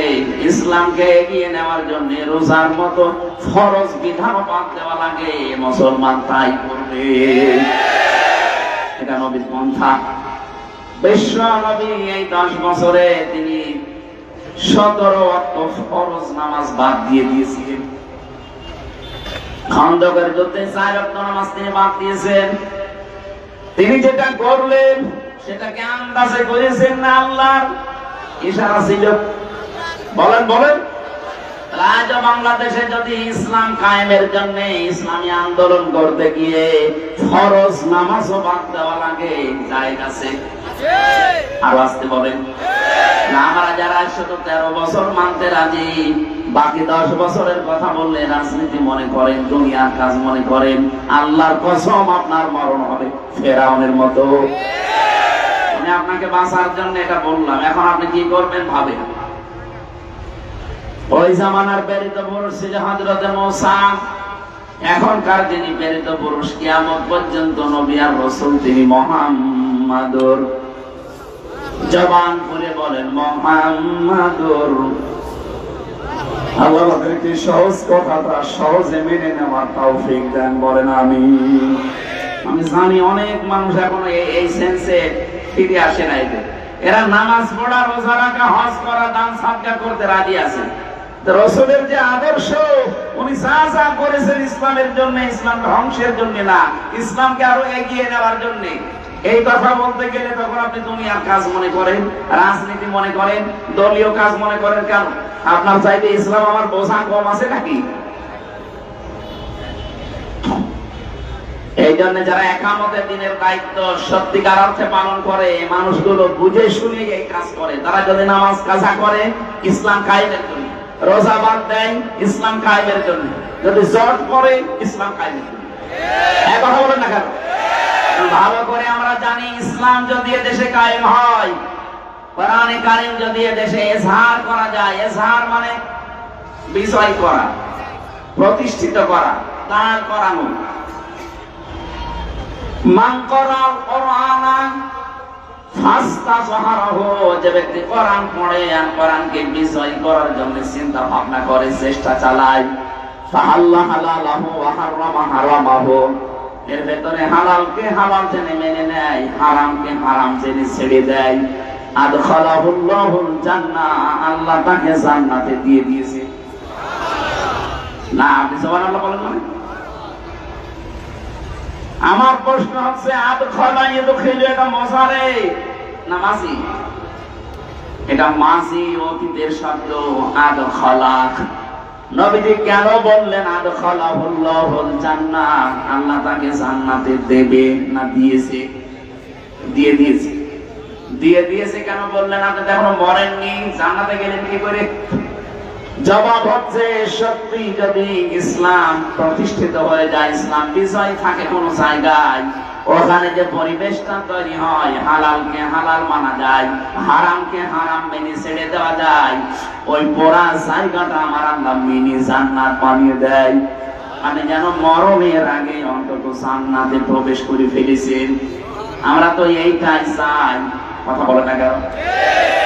Speaker 1: ইসলামকে এগিয়ে নেওয়ার জন্য রোজার মতো ফরজ বিধান বাদ দেওয়া লাগে, মুসলমান তাই করবে। এটা নবীর পন্থা। বিশ্ব নবী এই 10 বছরে তিনি 17 ওয়াক্ত ফরজ নামাজ বাদ দিয়ে দিয়েছিলেন। খন্দকের যুদ্ধে 4 ওয়াক্ত নামাজ তিনি বাদ দিয়েছেন। তিনি যেটা করলেন সেটাকে আন্দাজে করেছেন না আল্লাহর ইশারা ছিল? বলেন বলেন। আজ বাংলাদেশে যদি ইসলাম কায়েমের জন্য ইসলামী আন্দোলন করতে গিয়ে ফরজ নামাজও বাদ দেওয়া লাগে, জায়েজ আছে? আর আসতে বলেন না। আমরা যারা শুধু 13 বছর মানতে রাজি, বাকি 10 বছরের কথা বললে রাজনীতি মনে করেন, দুনিয়ার কাজ মনে করেন, আল্লাহর কসম আপনার মরণ হবে ফেরাউনের মতো। আমি আপনাকে বাঁচার জন্য এটা বললাম। এখন আপনি কি করবেন ভাবেন। ওই জামানার প্রেরিত পুরুষ ছিল হযরতে মূসা, এখনকার যিনি প্রেরিত পুরুষ কিয়ামত পর্যন্ত নবী আর রাসূল, তিনি মুহাম্মাদুর। জবান খুলে বলেন মুহাম্মাদুর। আল্লাহ আমাদেরকে সহজ কথাটা সহজে মেনে নেওয়ার তৌফিক দেন, বলেন আমিন। আমি জানি অনেক মানুষ এখনো এই সেন্সে ফিরে আসে না। এরা নামাজ পড়া, রোজা রাখা, হজ করা, দান সাদকা করতে রাজি আছে। রাসূলের যে আদর্শ, উনি যা যা করেছেন ইসলামের জন্য, ইসলাম ধ্বংসের জন্য না, ইসলামকে আরো এগিয়ে নেওয়ার জন্য। এই কথা বলতে গেলে তখন আপনি দুনিয়ার কাজ মনে করেন, রাজনীতি মনে করেন, দলীয় কাজ মনে করেন। কেন? আপনার চাইতে ইসলাম আমার বোঝা কম আছে নাকি? এই জন্য যারা একামতের দিনের দায়িত্ব সত্যিকার অর্থে পালন করে, মানুষগুলো বুঝে শুনে এই কাজ করে। তারা যদি নামাজ কাজা করে, ইসলাম কায়েমের জন্য, রোজা বাদ দেয়, ইসলাম কায়েমের জন্য, যদি জট করে, ইসলাম কায়েমের জন্য। এক কথা বলেন না কেন? ভালো করে আমরা জানি, ইসলাম যদি দেশে কায়েম হয়, কোরআনে কারীম যদি দেশে ইজহার করা যায়, ইজহার মানে বিজয় করা, প্রতিষ্ঠিত করা, দাঁড় করানো। মান করাল কোরআনা ফাস্তাজহারহু, যে ব্যক্তি কোরআন পড়ে আর কোরআনকে বিজয় করার জন্য চিন্তা ভাবনা করে, চেষ্টা চালায়, ফাহাল্লা হালালাহু ওয়া হারামা হারামাহু, এর ভেতরে হালালকে হালাল জেনে মেনে নেয়, হারামকে হারাম জেনে ছেড়ে দেয়, আদখালাহুল্লাহুল জান্নাহ, আল্লাহ তাকে জান্নাতে দিয়ে দিয়েছে। না, আপনি সুবহানাল্লাহ বলেন না? আমার প্রশ্ন হচ্ছে, আদখালা ইদখিলু এটা মজারে না মাজি? এটা মাজি, অতীতের শব্দ। আদখালা, নবীজি কেন বললেন আদখালাহুল্লাহুল জান্নাহ? আল্লাহ তাকে জান্নাতে দেবে না দিয়েছে? দিয়ে দিয়েছে। দিয়ে দিয়েছে কেন বললেন? আপনি এখনো মরেননি, জান্নাতে গেলেন কি করে? জবাব হচ্ছে, সত্যি যদি ইসলাম প্রতিষ্ঠিত হয়ে যায়, ইসলাম বিজয় থাকে কোন জায়গায়, ওখানে যে পরিবেশটা তৈরি হয়, হালালকে হালাল মানা যায়, হারামকে হারাম মেনে ছেড়ে দেওয়া যায়, ওই পুরা জায়গাটা আমার আল্লাহ মিনি জান্নাত বানিয়ে দেয়। মানে যেন মরণের আগে অন্তত জান্নাতে প্রবেশ করে ফেলেছেন। আমরা তো এইটাই চাই। কথা বলে না কেন?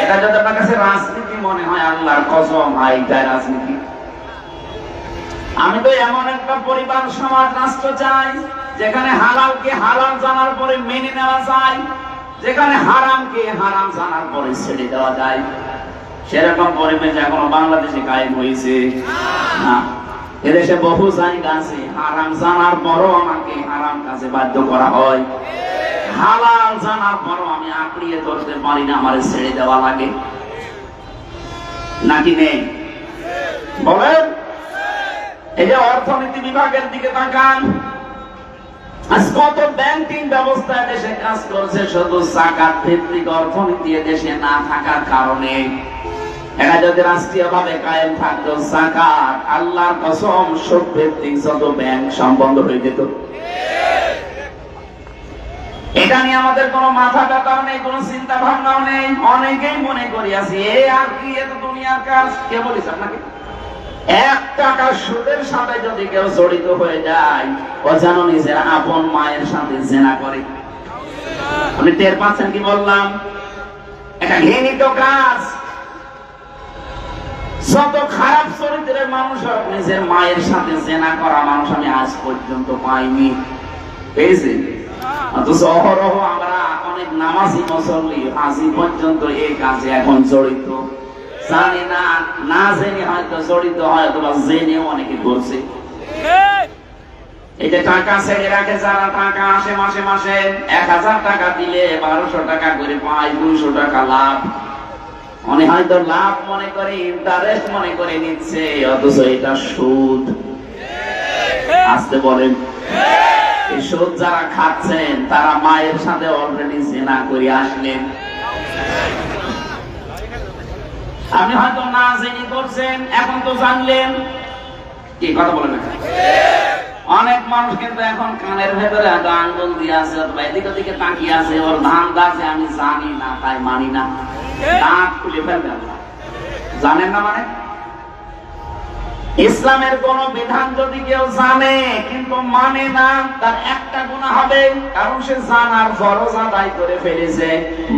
Speaker 1: এটা যদি আপনার কাছে রাজনীতি মনে হয়, আল্লাহর কসম এইটাই রাজনীতি। আমি তো এমন একটা পরিবার, সমাজ, রাষ্ট্র চাই যেখানে হালালকে হালাল জানার পরে মেনে নেওয়া যায়, যেখানে হারামকে হারাম জানার পরে ছেড়ে দেওয়া যায়। সেরকম পরিবেশ এখনো বাংলাদেশে কায়েম হয়েছে না। এদেশে বহু জায়গা আছে, হারাম জানার পরও আমাকে হারাম কাজে বাধ্য করা হয়, হালাল জানার পরও আমি আঁকড়িয়ে ধরতে পারি না, আমার ছেড়ে দেওয়া লাগে। নাকি নেই? বলেন। এই যে অর্থনীতি বিভাগের দিকে তাকান, আজ কত ব্যাংকিং ব্যবস্থা দেশে কাজ করছে, শুধু যাকাত ভিত্তিক অর্থনীতি দেশে না থাকার কারণে। এটা যদি রাষ্ট্রীয় ভাবে কায়েম থাকতো, যাকাত, আল্লাহর কসম, সুদ ভিত্তিক যত ব্যাংক সব বন্ধ হয়ে যেত। এটা নিয়ে আমাদের কোনো মাথা ব্যথাও নেই, কোনো চিন্তা ভাবনাও নেই। অনেকেই মনে করি আছি, এ আর কি, এত দুনিয়ার কাজ। কে বলিস আপনাকে? 1 টাকা সুদের সাথে যদি কেউ জড়িত হয়ে যায়, ও যেন নিজের আপন মায়ের সাথে জেনা করে। আপনি টের পাচ্ছেন কি বললাম? এটা ঘৃণিত কাজ। যত খারাপ চরিত্রের মানুষ হোক, নিজের মায়ের সাথে জেনা করা মানুষ আমি আজ পর্যন্ত পাইনি। পেয়েছি? অথচ অহরহ আমরা অনেক নামাজি, মুসল্লি, হাজি পর্যন্ত এই কাজে এখন জড়িত। জানি না, না জেনে হয়তো জড়িত হয়, অথবা জেনেও অনেকে করছে। এই যে টাকা ছেড়ে রাখে যারা, টাকা আসে মাসে মাসে 1000 টাকা দিলে 1200 টাকা করে পায়, 200 টাকা লাভ। মনে হয়তো লাভ মনে করে, ইন্টারেস্ট মনে করে নিচ্ছে, অথচ এটা সুদ। আসতে বলেন। এই সুদ যারা খাচ্ছেন, তারা মায়ের সাথে অলরেডি জিনা করে আসলেন। আপনি হয়তো না জেনে করছেন, এখন তো জানলেন। কি কথা বলেন না? অনেক মানুষ কিন্তু এখন কানের ভেতরে হয়তো আঙ্গুল দিয়ে আছে, অথবা এদিকে ওদিকে তাকিয়ে আছে, ওর ধান্দা আছে আমি জানি না তাই মানি না। দাঁত খুলে ফেলবেন, জানেন না মানে? ইসলামের কোন বিধান যদি কেউ জানে কিন্তু মানে না, তার একটা গুনাহ হবে, কারণ সে জানার ফরজ আদায় করে ফেলেছে,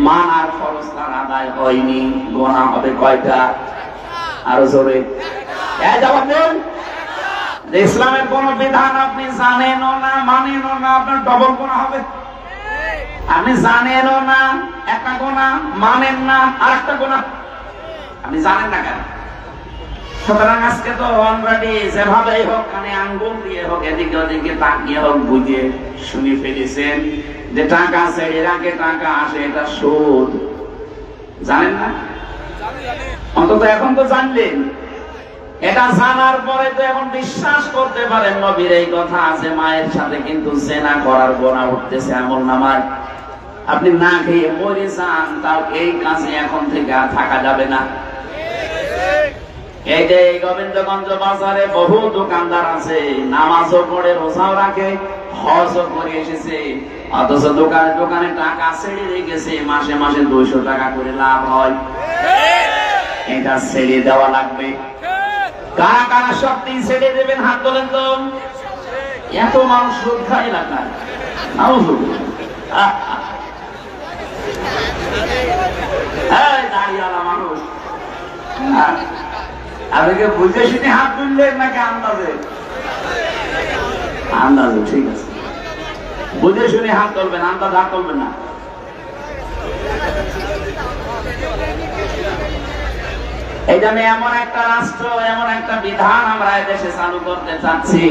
Speaker 1: মানার ফরজ তার আদায় হয়নি। গুনাহ হবে কয়টা? আরো জোরে জবাব দেন। ইসলামের কোন বিধান আপনি জানেনও না, মানেনও না, আপনার ডবল গুনাহ হবে। আপনি জানেনও না একটা গুনাহ, মানেন না আর একটা গুনাহ। আপনি জানেন না কেন? সুতরাং আজকে তো অলরেডি যেভাবেই হোক, কানে আঙ্গুল দিয়ে হোক, এদিকে ওদিকে তাকিয়ে হোক, বুঝে শুনে ফেলেছেন। যে টাকা ছেড়ে রাখে, টাকা আসে, এটা সুদ। জানেন না? অন্তত এখন তো জানলেন। এটা জানার পরে তো এখন বিশ্বাস করতে পারেন নবীর এই কথা আছে, মায়ের সাথে কিন্তু জেনা করার গোনা উঠতেছে আমলনামায়। আপনি না খেয়ে মরে যান, তাও এই কাজে এখন থেকে আর থাকা যাবে না। এই যে গোবিন্দগঞ্জ বাজারে বহু দোকানদার আছে, নামাজও পড়ে, রোজাও রাখে, হজও করে এসেছে, অথচ দোকানে দোকানে টাকা ছেড়ে রেখেছে, মাসে মাসে 200 টাকা করে লাভ হয়। এটা ছেড়ে দেওয়া লাগবে। কারা কারা সত্যি ছেড়ে দেবেন হাত তোলেন তো। এত মানুষ সুদ খায় এলাকায়, দাঁড়িয়ালা মানুষ। আপনাকে বুঝে শুনে হাত তুললেন নাকি আন্দাজে? আন্দাজে, ঠিক আছে। বুঝে শুনে হাত তুলবেন, আন্দাজ হাত তুলবেন না। এই জন্য এমন একটা রাষ্ট্র, এমন একটা বিধান আমরা দেশে চালু করতে চাচ্ছি,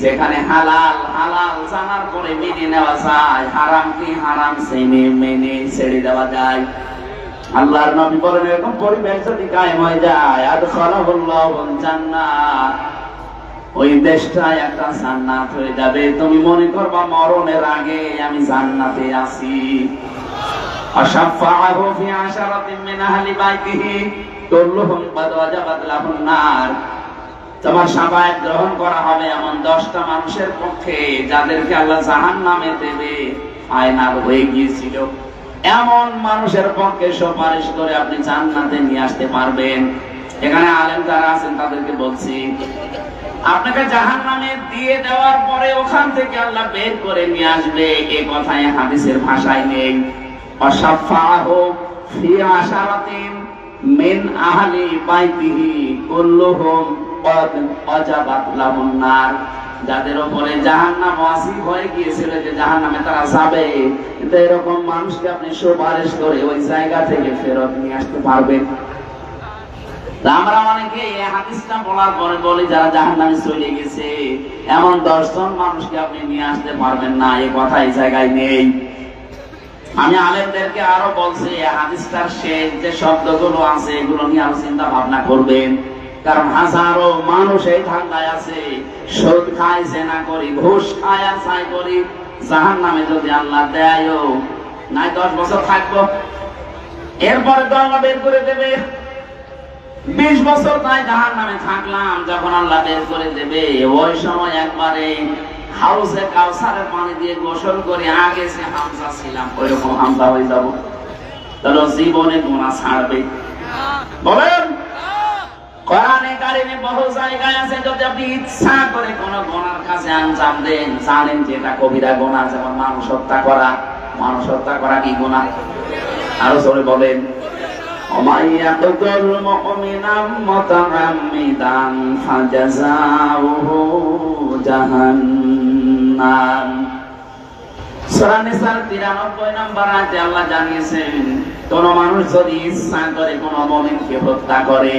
Speaker 1: যেখানে হালাল হালাল জানার পরে মেনে নেওয়া যায়, হারাম কি হারাম মেনে ছেড়ে দেওয়া যায়। আল্লাহর নবী বলেন, এরকম পরিবেশ যদি কায়েম হয়ে যায়, আদখালাহুল্লাহুল জান্নাত, ওই দেশটা একটা জান্নাত হয়ে যাবে। তুমি মনে করবা মরণের আগে আমি জান্নাতে আছি। আশাফাহু ফি আশারাতিন মিন আহলি বাইতিহি কুল্লুহুম ক্বাদ ওয়াজাবাত লাহুন নার। তোমার শাফায়াত গ্রহণ করা হবে এমন 10টা মানুষের পক্ষে, যাদেরকে আল্লাহ জাহান্নামে দেবে, ফাইনাল হয়ে গিয়েছিল। এমন মানুষের পক্ষে সুপারিশ করে আপনি জান্নাতে নিয়ে আসতে পারবেন। এখানে আলেম যারা আছেন তাদেরকে বলছি, আপনাকে জাহান্নামে দিয়ে দেওয়ার পরে ওখান থেকে আল্লাহ বের করে নিয়ে আসবে, এই কথায় হাদিসের ভাষায় নেই। অশাফাহু ফি আশারাতিন মিন আহলি বাইতিহি কুল্লুহুম ক্বাদ ওয়াজাবাত লাহুন নার। যাদের উপরে জাহান্নাম ওয়াজিব হয়ে গিয়েছিল, যে জাহান্নামে তারা যাবে, কিন্তু এরকম মানুষকে আপনি সুপারিশ করে ওই জায়গা থেকে ফেরত নিয়ে আসতে পারবেন। আমরা অনেকে এই হাদিসটা বলার পরে বলি, যারা জাহান্নামে চলে গেছে এমন 10 জন মানুষকে আপনি নিয়ে আসতে পারবেন না, এই কথা এই জায়গায় নেই। আমি আলেমদেরকে আরো বলছি, এই হাদিসটার শেষ যে শব্দগুলো আছে এগুলো নিয়ে আরো চিন্তা ভাবনা করবেন। কারণ হাজারো মানুষ এই ধান্দায় আছে, সুদ খাই, জেনা করি, ঘুষ খাই, আর ছাই করি, জাহান্নামে যদি আল্লাহ দেয়ও নাই 10 বছর থাকবো, এরপরে তো আল্লাহ বের করে দেবে। 20 বছর তাই জাহান্নামে থাকলাম, যখন আল্লাহ বের করে দেবে ওই সময় একবারে হাউসে কাউসারের পানি দিয়ে গোসল করে আগে সে হামজা ছিলাম ওইরকম হামজা হয়ে যাব। তাহলে জীবনে গুনাহ ছাড়বে? বলেন। কোরআনে কারিমে বহু জায়গায় আছে, যদি আপনি ইচ্ছা করে কোন গুনার কাছে আঞ্জাম দেন, জানেন যে এটা কবিরা গুনাহ। যেমন মানুষ হত্যা করা। মানুষ হত্যা করা কি গুনাহ? আরো জোরে বলেন। ওমাইয়াকুল মুমিনাম মুতাআম্মিদান ফাজাযাউহু জাহান্নাম। সূরা নিসার 93 নম্বর আয়াতে আল্লাহ জানিয়েছেন, কোন মানুষ যদি ইচ্ছা করে কোন মুমিনকে হত্যা করে,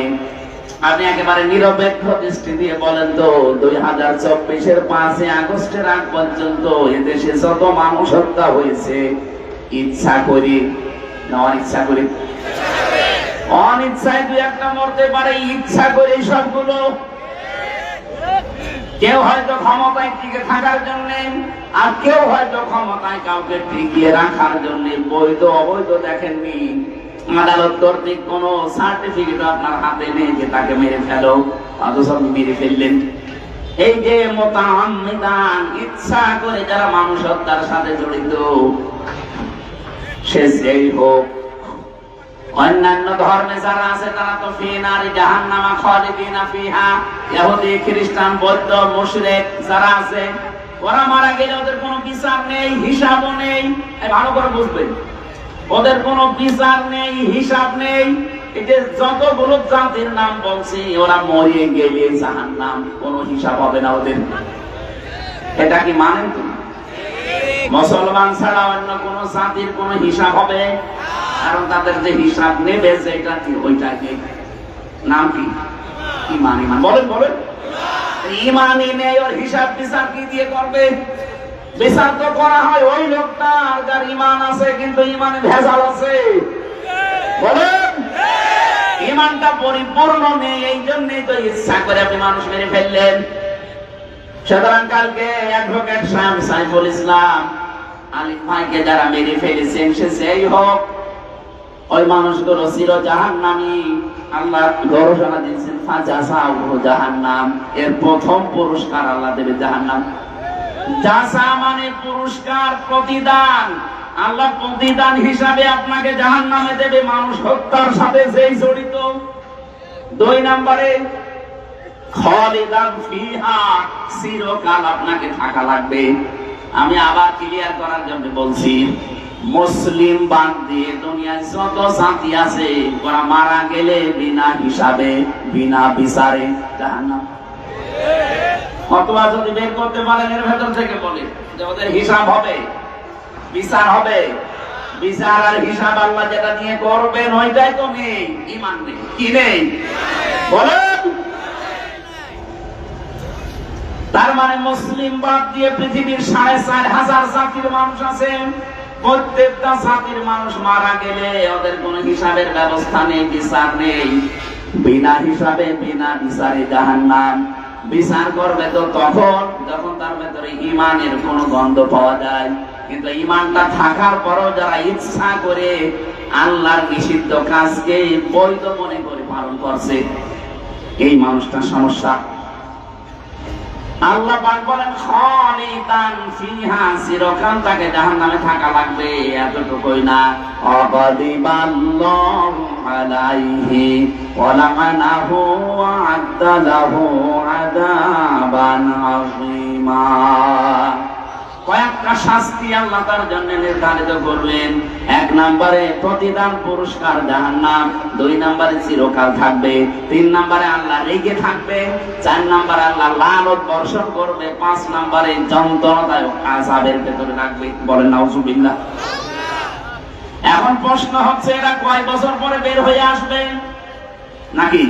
Speaker 1: আপনি একেবারে নিরপেক্ষ দৃষ্টি দিয়ে বলেন তো, 2024-এর 5 আগস্টের আগ পর্যন্ত এদেশে যত মানুষ হত্যা হয়েছে, ইচ্ছা করি না অনিচ্ছা করি? অনিচ্ছায় 2-1টা মরতে পারে, ইচ্ছা করে সবগুলো। কেউ হয়তো ক্ষমতায় টিকে থাকার জন্য, আর কেউ হয়তো ক্ষমতায় কাউকে টিকিয়ে রাখার জন্য। বৈধ অবৈধ দেখেননি, আদালত কর্তৃক কোন সার্টিফিকেট আপনার হাতে নেই যে তাকে মেরে ফেলো, অথচ আপনি মেরে ফেললেন। এই যে মুতাআম্মিদান, ইচ্ছা করে যারা মানুষ হত্যার সাথে জড়িত, সে যেই হোক, অন্যান্য ধর্মে যারা আছে তারা তো ফি নারি জাহান্নামা খালিদিনা ফিহা, ইহুদি, খ্রিস্টান, বৌদ্ধ, মুশরিক যারা আছে, ওরা মারা গেলে ওদের কোনো বিচার নেই, হিসাবও নেই। ভালো করে বুঝবেন, ওদের কোনো বিচার নেই, হিসাব নেই। এই যে যতগুলো জাতির নাম বলছি, ওরা মরে গেলে জাহান্নাম, কোনো হিসাব হবে না ওদের। এটা কি মানেন তো? মুসলমান ছাড়া অন্য কোন জাতির কোন হিসাব হবে? কারণ তাদের যে হিসাব নেবে যেটা কি, ওইটা কি নাম কি? ঈমান। ঈমান বলেন বলেন। ঈমানই নেই, ওর হিসাব বিচার কি দিয়ে করবে? বিচার তো করা হয় ওই লোকটা যার ঈমান আছে কিন্তু ঈমানে ভেজাল আছে। বলেন, ঈমানটা পরিপূর্ণ নেই, এই জন্যই তো ইচ্ছা করে আপনি মানুষ মেরে ফেললেন। সুতরাং কালকে অ্যাডভোকেট সাইফুল ইসলাম আলিফ ভাইকে যারা মেরে ফেলেছেন, সে সেই হোক, ওই মানুষগুলো চির জাহান্নামী। আল্লাহ ঘোষণা দিয়েছেন ফাজাসাউহু জাহান্নাম, এর প্রথম পুরস্কার আল্লাহ দেবে জাহান্নাম। জাযা মানে পুরস্কার, প্রতিদান। আল্লাহ প্রতিদান হিসাবে আপনাকে জাহান্নামে দেবে, মানুষ হত্যার সাথে যেই জড়িত। 2 নম্বরে খালিদান ফিহা, চিরকাল আপনাকে থাকা লাগবে। আমি আবার ক্লিয়ার করার জন্য বলছি, মুসলিম বাদ দিয়ে দুনিয়ায় যত জাতি আছে ওরা মারা গেলে বিনা হিসাবে বিনা বিচারে জাহান্নাম। অথবা যদি বের করতে পারেন এর ভেতর থেকে বলে যে ওদের হিসাব হবে, বিচার হবে। বিচার আর হিসাব আল্লাহ যেটা নিয়ে করবেন ওইটাই তো নেই, ঈমান নেই। কি নেই বলেন? তার মানে মুসলিম বাদ দিয়ে পৃথিবীর 4,500 জাতির মানুষ আছে। প্রত্যেকটা জাতির মানুষ মারা গেলে ওদের কোন হিসাবের ব্যবস্থা নেই, বিচার নেই। বিনা হিসাবে বিনা বিচারে জাহান্নাম। বিচার করবে তো তখন যখন তার ভেতরে ঈমানের কোনো গন্ধ পাওয়া যায়। কিন্তু ঈমানটা থাকার পরও যারা ইচ্ছা করে আল্লাহর নিষিদ্ধ কাজকে বৈধ মনে করে পালন করছে, এই মানুষটার সমস্যা। আল্লাহ পাক বলেন খালিদান ফিহা, চিরকাল তাকে জাহান্নামে থাকা লাগবে। এতটুকুই না, আগাদিবাল্লাহু আলাইহি ওয়া লা'নাহু ওয়া আ'আদ্দা লাহু আযাবান আযীমা। কয়েকটা শাস্তি আল্লাহ তার জন্য নির্ধারিত করবেন। 1 নম্বরে প্রতিদান পুরস্কার জাহান্নাম, 2 নম্বরে চিরকাল থাকবে, 3 নম্বরে আল্লাহ রেগে থাকবে, 4 নম্বরে আল্লাহ লানত বর্ষণ করবে, 5 নম্বরে যন্ত্রণাদায়ক আযাবের ভেতরে রাখবে। বলেন নাউযুবিল্লাহ। এখন প্রশ্ন হচ্ছে এরা কয় বছর পরে বের হয়ে আসবে নাকি?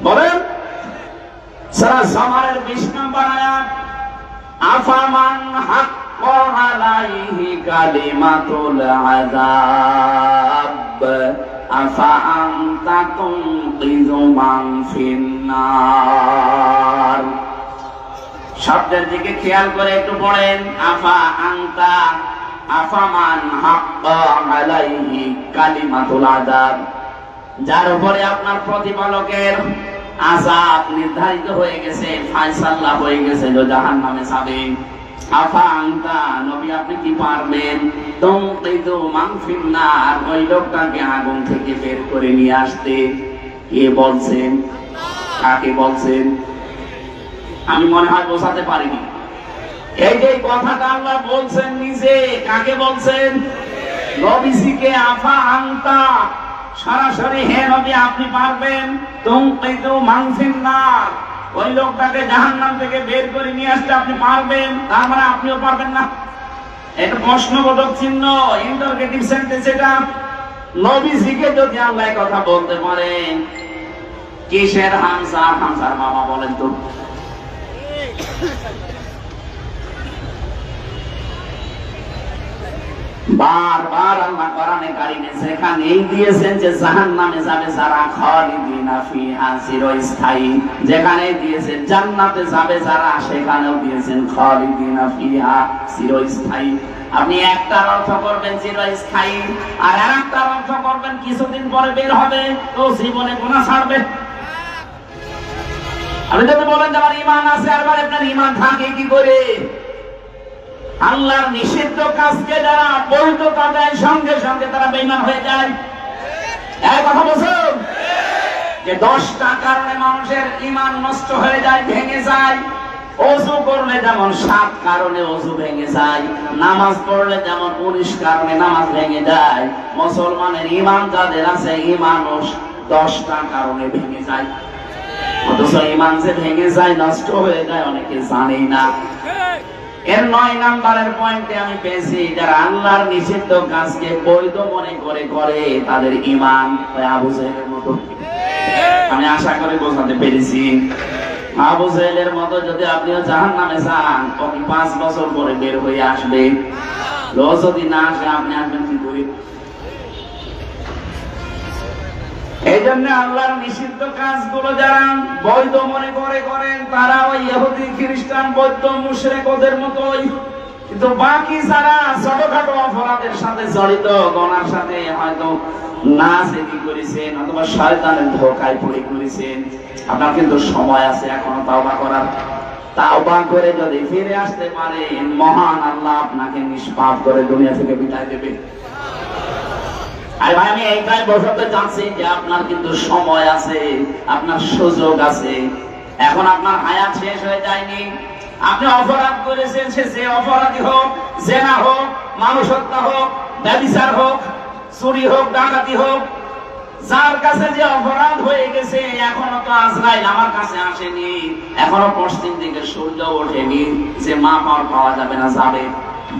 Speaker 1: বলেন। সূরা জুমারের 20 নম্বর আয়াত, আফামান হাক্কা আলাইহি কালিমাতুল আযাব আফা আনতা তুনকিযু মান ফিন্নার। শব্দের দিকে খেয়াল করে একটু পড়েন। আফা আনতা, আফামান হাক্কা আলাইহি কালিমাতুল আযাব, যার উপরে আপনার প্রতিপালকের আযাব নির্ধারিত হয়ে গেছে, ফায়সালা হয়ে গেছে, যে জাহান্নামে যাবে। আফা আনতা, নবী আপনি কি পারবেন তুনকিযু মান ফিন্নার, ওই লোকটাকে আগুন থেকে বের করে নিয়ে আসতে? কে বলছেন? কাকে বলছেন? আমি মনে হয় বোঝাতে পারিনি। এই যে কথাটা আল্লাহ বলছেন নিজে, কাকে বলছেন? নবীজিকে। আফা আনতা, সরাসরি হে নবী আপনি পারবেন তুনকিযু মান ফিন্নার, ওই লোকটাকে জাহান্নাম থেকে বের করে নিয়ে আসতে আপনি পারবেন? তার মানে আপনিও পারবেন না। এটা প্রশ্নবোধক চিহ্ন, ইন্টারগেটিভ সেন্টেন্স। এটা নবীজিকে যদি আল্লাহ কথা বলতে পারেন, কিসের হামজা আর হামজার মামা বলেন তো? বারবার আল্লাহ কোরআনে কারিমে সেখানেই দিয়েছেন যে জাহান্নামে যাবে যারা, খালিদিনা ফিহা, চিরস্থায়ী। যেখানে দিয়েছেন জান্নাতে যাবে যারা, সেখানেও দিয়েছেন খালিদিনা ফিহা, চিরস্থায়ী। আপনি একটার অর্থ করবেন চিরস্থায়ী, আর আরেকটার অর্থ করবেন কিছুদিন পরে বের হবে, তো জীবনে গুনাহ ছাড়বে। আপনি যদি বলেন যে আমার ঈমান আছে, আর আপনার ঈমান থাকে কি করে? আল্লাহর নিষিদ্ধ কাজকে যারা বৈধতা দেয়, সঙ্গে সঙ্গে তারা বেঈমান হয়ে যায়। এই কথা বলছেন যে 10টা কারণে মানুষের ঈমান নষ্ট হয়ে যায়, ভেঙে যায়। ওযু করলে যেমন 7 কারণে ওযু ভেঙে যায়, নামাজ পড়লে যেমন 19 কারণে নামাজ ভেঙে যায়। মুসলমানের ঈমান যাদের আছে, ঈমানও 10টা কারণে ভেঙে যায়। অথচ ঈমান যে ভেঙে যায়, নষ্ট হয়ে যায়, অনেকে জানেই না। এর 9 নম্বরের পয়েন্টে আমি পেয়েছি, যারা আল্লাহর নিষিদ্ধ কাজকে বৈধ মনে করে তাদের ঈমান আবু জেহেলের মতো। আমি আশা করি বোঝাতে পেরেছি। আবু জাহেলের মতো যদি আপনিও জাহান্নামে যান, ও কি 5 বছর পরে বের হয়ে আসবে? ও যদি না আসে, আপনি আসবেন কি করে? এই জন্য আল্লাহর নিষিদ্ধ কাজগুলো যারা বৈধ মনে করেন, তারা ওই ইহুদি খ্রিস্টান বৌদ্ধ মুশরিক ওদের মতোই। কিন্তু বাকি যারা ছোটখাটো অপরাধের সাথে জড়িত, গুনার সাথে হয়তো নাচেতি করেছেন অথবা শয়তানের ধোঁকায় পড়ে করেছেন, আপনার কিন্তু সময় আছে এখনো তাওবা করার। তাওবা করে যদি ফিরে আসতে পারেন, মহান আল্লাহ আপনাকে নিষ্পাপ করে দুনিয়া থেকে বিদায় দেবে। আর ভাই, আমি এইটাই বোঝাতে চাচ্ছি যে আপনার কিন্তু সময় আছে, আপনার সুযোগ আছে। এখন আপনার হায়াত শেষ হয়ে যায়নি। আপনি অপরাধ করেছেন, সে যে অপরাধী হোক, জেনা হোক, মানুষ হত্যা হোক, ব্যভিচার হোক, চুরি হোক, ডাকাতি হোক, যার কাছে যে অপরাধ হয়ে গেছে, এখনো তো আজরাইল আমার কাছে আসেনি, এখনো পশ্চিম দিকে সূর্য ওঠেনি যে মাপ আর পাওয়া যাবে না। যাবে,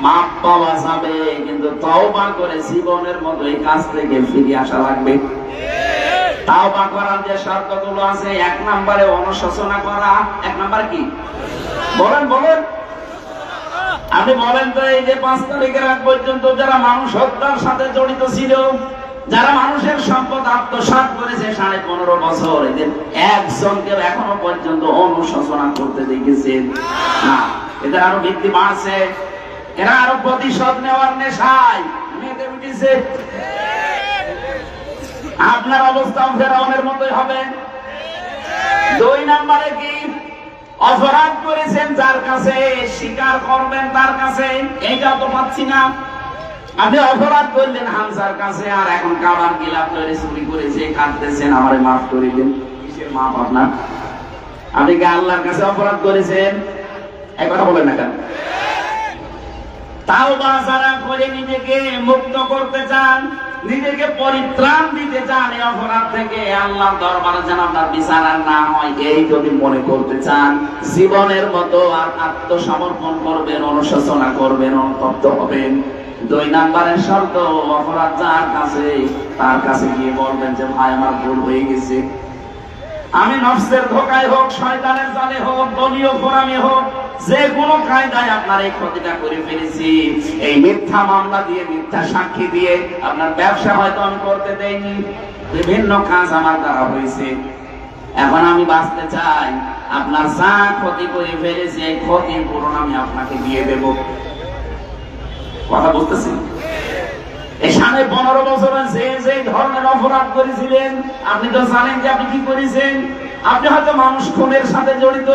Speaker 1: মাপ পাওয়া যাবে, কিন্তু তওবা করে জীবনের মতো এই কাজ থেকে ফিরে আসা লাগবে। তাওবা করার যে শর্তগুলো আছে, 1 নম্বরে অনুশোচনা করা। 1 নম্বর কি বলেন? আপনি বলেন তো, এই যে 5 তারিখের আগ পর্যন্ত যারা মানুষ হত্যার সাথে জড়িত ছিল, যারা মানুষের সম্পদ আত্মসাৎ করেছে 15.5 বছর, এদের একজনকে এখনো পর্যন্ত অনুশোচনা করতে দেখেছেন না। এদের আরো বৃদ্ধি বাড়ছে, এরা আরো প্রতিশোধ নেওয়ার নেশায় মেতে উঠেছে। আপনার অবস্থাও ফেরাউনের মতোই হবে। 2 নম্বরে কি? অপরাধ করেছেন যার কাছে, স্বীকার করবেন তার কাছে। এইটা তো পাচ্ছি না। আপনি অপরাধ করলেন হামজার কাছে, আর এখন কাবার গিলাফ ধরে চুরি করেছে, কাঁদতেছেন, আমারে মাফ করে দিন। কিসের মাফ আপনার? আপনি কি আল্লাহর কাছে অপরাধ করেছেন? এই কথা বলেন না কেন? তাওবা যারা করে নিজেকে মুক্ত করতে চান, নিজেকে পরিত্রাণ দিতে চান এই অপরাধ থেকে, আল্লাহর দরবারে যেন আপনার বিচার আর না হয়, এই যদি মনে করতে চান, জীবনের মতো আর আত্মসমর্পণ করবেন, অনুশোচনা করবেন, অনুতপ্ত হবেন। 2 নম্বরের শর্ত, অপরাধ যার কাছে, তার কাছে গিয়ে বলবেন যে ভাই, আমার ভুল হয়ে গেছে। আমি নফসের ধোঁকায় হোক, শয়তানের জালে হোক, দলীয় ফোরামে হোক, যে কোনো কায়দায় আপনার এই ক্ষতিটা করে ফেলেছি। এই মিথ্যা মামলা দিয়ে, মিথ্যা সাক্ষী দিয়ে আপনার ব্যবসা হয়তো আমি করতে দেইনি, বিভিন্ন কাজ আমার দ্বারা হয়েছে। এখন আমি বাঁচতে চাই, আপনার যা ক্ষতি করে ফেলেছি, এই ক্ষতির পূরণ আমি আপনাকে দিয়ে দেব। কথা বুঝতেছি? এই 15.5 বছরে যে ধরনের অপরাধ করেছিলেন, আপনি তো জানেন যে আপনি কি করেছেন। আপনি হয়তো মানুষ খুনের সাথে জড়িত,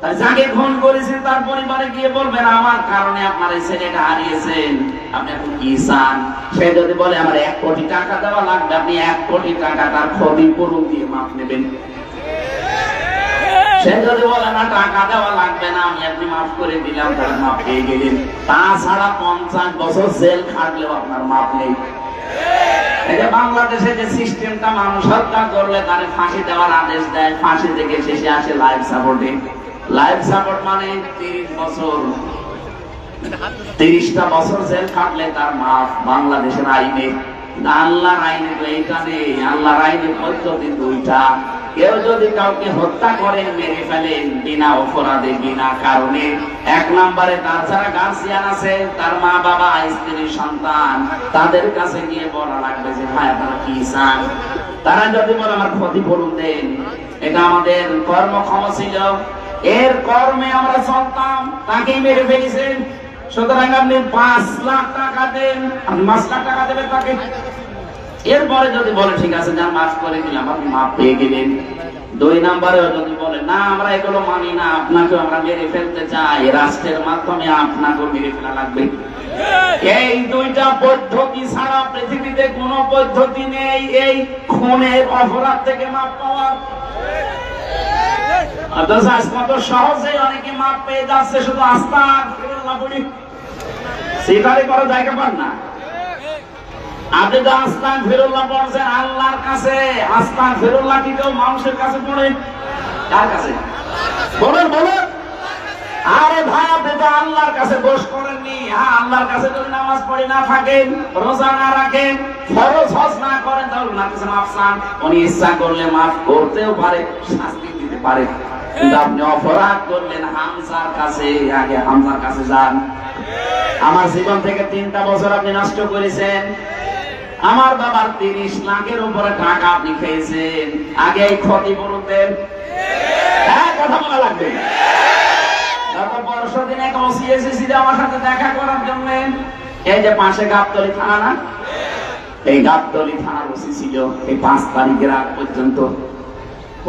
Speaker 1: তাই যাকে খুন করেছেন তার পরিবারে গিয়ে বলবেন আমার কারণে আপনার এই ছেলেটা হারিয়েছেন, আপনি এখন কি চান? সে যদি বলে আমার 1 কোটি টাকা দেওয়া লাগবে, আপনি 1 কোটি টাকা তার ক্ষতিপূরণ দিয়ে মাপ নেবেন। সে যদি বলে না টাকা দেওয়া লাগবে না, আমি আপনি মাফ করে দিলাম, তাহলে মাপ পেয়ে গেলেন। তাছাড়া 50 বছর জেল খাটলেও আপনার মাপ নেই। বাংলাদেশে যে সিস্টেমটা, মানুষ হত্যা করলে তারে ফাঁসি দেওয়ার আদেশ দেয়, ফাঁসি থেকে শেষে আসে লাইফ সাপোর্টে। লাইফ সাপোর্ট মানে 30 বছর, 30টা বছর জেল খাটলে তার মাফ বাংলাদেশের আইনে। আল্লাহর আইনে তো এইটা নেই। আল্লাহর আইনে পদ্ধতি 2টা। কেউ যদি কাউকে হত্যা করেন, মেরে ফেলেন বিনা অপরাধে, বিনা কারণে, 1 নম্বরে তার যারা গার্জিয়ান আছে, তার মা বাবা, স্ত্রী, সন্তান, তাদের কাছে গিয়ে বলা লাগবে যে ভাই আপনারা কি চান। তারা যদি বলে আমার ক্ষতিপূরণ দেন, এটা আমাদের কর্মক্ষম ছিল, এর কর্মে আমরা চলতাম, তাকেই মেরে ফেলেছেন, সুতরাং আপনি 5 লাখ টাকা দেন, আপনি 5 লাখ টাকা দেবেন তাকে। এরপরে যদি বলে ঠিক আছে যান মাফ করে দিলাম, আপনি মাফ পেয়ে গেলেন। 2 নম্বরে যদি বলে না আমরা এগুলো মানি না, আপনাকে আমরা মেরে ফেলতে চাই, রাষ্ট্রের মাধ্যমে আপনাকে মেরে ফেলা লাগবে। এই 2টা পদ্ধতি ছাড়া পৃথিবীতে কোনো পদ্ধতি নেই এই খুনের অপরাধ থেকে মাপ পাওয়ার। অথচ আজ কত সহজে অনেকে মাপ পেয়ে যাচ্ছে, শুধু আস্তাগফিরুল্লাহ বলি, সেটারে করা জায়গা পান না। আপনি তো আস্তাগফিরুল্লাহ পড়ছেন আল্লাহর কাছে, আস্তাগফিরুল্লাহ কি কেউ মানুষের কাছে পড়ে? কার কাছে? বলেন। আরে ভাই, আপনি তো আল্লাহর কাছে দোষ করেননি। হ্যাঁ, আল্লাহর কাছে যদি নামাজ পড়ে না থাকেন, রোজা না রাখেন, ফরজ হজ না করেন, তাহলে ওনার কাছে মাফ চান। উনি ইচ্ছা করলে মাফ করতেও পারে, শাস্তি দিতে পারে। কিন্তু আপনি অপরাধ করলেন হামজার কাছে, আগে হামজার কাছে যান। আমার জীবন থেকে 3টা বছর আপনি নষ্ট করেছেন, আমার বাবার 30 লাখের উপরে টাকা আপনি খেয়েছেন, আগে এই ক্ষতিপূরণ দেন। হ্যাঁ, কথা বলা লাগবে। গত পরশু দিন এক ওসি এসেছিল আমার সাথে দেখা করার জন্য, এই যে পাশে গাবতলী থানা না, এই গাবতলী থানার ওসি ছিল এই 5 তারিখের আগ পর্যন্ত।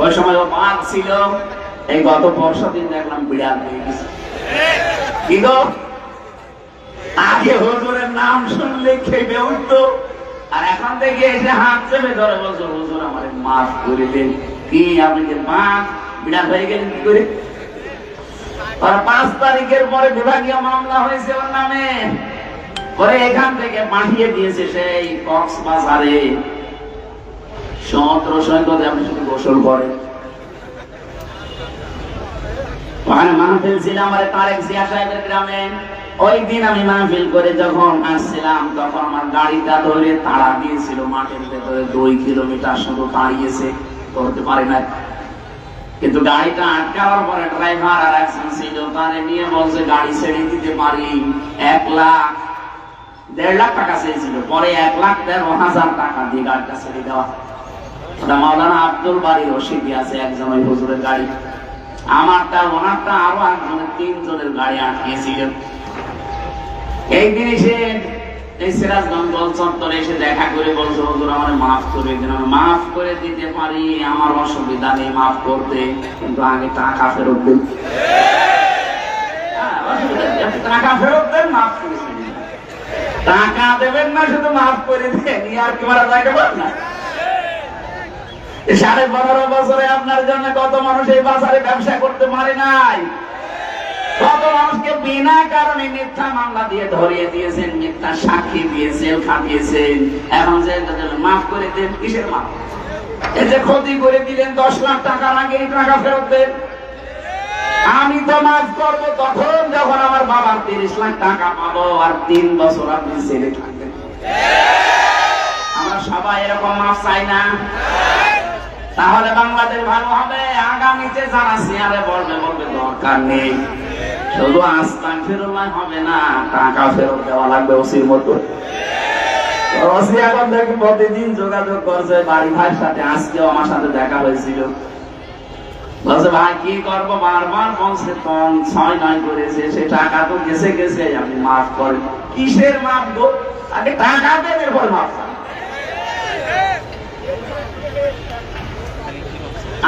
Speaker 1: ওই সময় ও বাঘ ছিল, এই গত পরশু দিন দেখলাম বিড়াল হয়ে গেছে। কি গো, আগে হুজুরের নাম শুনলে খেপে উঠতো, আর এখন থেকে এসে হাত চেপে ধরে বলছো হুজুর আমার মাফ করে দেন। কি আপনি যে বাঘ বিড়াল হয়ে গেলেন কি করে? 5 তারিখের পরে বিভাগীয় মামলা হয়েছে ওর নামে, পরে এখান থেকে পাঠিয়ে দিয়েছে সেই কক্সবাজারে। সমুদ্র সৈকতে আপনি শুধু গোসল করেন। ওখানে মাহফিল ছিল আমার তারেক জিয়া সাহেবের গ্রামে। ওই দিন আমি মাহফিল করে যখন আসছিলাম, তখন আমার গাড়িটা ধরে তাড়া দিয়েছিল মাঠের ভেতরে, 2 কিলোমিটার শুধু দাঁড়িয়েছে, ধরতে পারে না। কিন্তু গাড়িটা আটকাবার পরে ড্রাইভার আর একজন ছিল, তারে নিয়ে বলছে গাড়ি ছেড়ে দিতে পারি। 1,00,000 1.5 লাখ টাকা চেয়েছিল, পরে 1,13,000 টাকা দিয়ে গাড়িটা ছেড়ে দেওয়া। ওটা মাওলানা আব্দুল বাড়ি রশিদি আছে একজন ওই হুজুরের গাড়ি, আমারটা ওনারটা আরো একজনের 3 জনের গাড়ি আটকিয়েছিল। এই দিন এসে এই সিরাজগঞ্জ গোল চত্বরে এসে দেখা করে বলছে হুজুর আমার মাফ করে দিন। আমি মাফ করে দিতে পারি, আমার অসুবিধা নেই মাফ করতে, কিন্তু আগে টাকা ফেরত দিন। টাকা ফেরত দেন, মাফ করে দিন। টাকা দেবেন না, শুধু মাফ করে দেন, আর কি মারা যাইতে পার না। 15.5 বছরে আপনার জন্য কত মানুষ এই বাজারে ব্যবসা করতে পারে নাই, কত মানুষকে বিনা কারণে মিথ্যা মামলা দিয়ে ধরিয়ে দিয়েছেন, মিথ্যা সাক্ষী দিয়ে জেল খাটিয়েছেন। এখন যে মাফ করে দেন, কিসের মাফ? এই যে ক্ষতি করে দিলেন 10 লাখ টাকার আগে টাকা ফেরত দেন। আমি তো মাফ করবো তখন যখন আমার বাবার 30 লাখ টাকা পাবো, আর 3 বছর আপনি জেলে থাকবেন। আমরা সবাই এরকম মাফ চাই না, তাহলে বাংলাদেশ ভালো হবে। আগামীতে যারা চেয়ারে বলবে দরকার নেই, শুধু আস্তাগফিরুল্লাহ হবে না, টাকা ফেরত দেওয়া লাগবে ওসির মতো। ওসি এখন দেখি প্রতিদিন যোগাযোগ করছে বাড়ি ভাইয়ের সাথে, আজকেও আমার সাথে দেখা হয়েছিল। বলছে ভাই কি করবো, বারবার বলছে তখন 6-9 করেছে, সে টাকা তো গেছে, আপনি মাফ করেন। কিসের মাফ গো? আগে টাকা দেন, এরপর মাফ।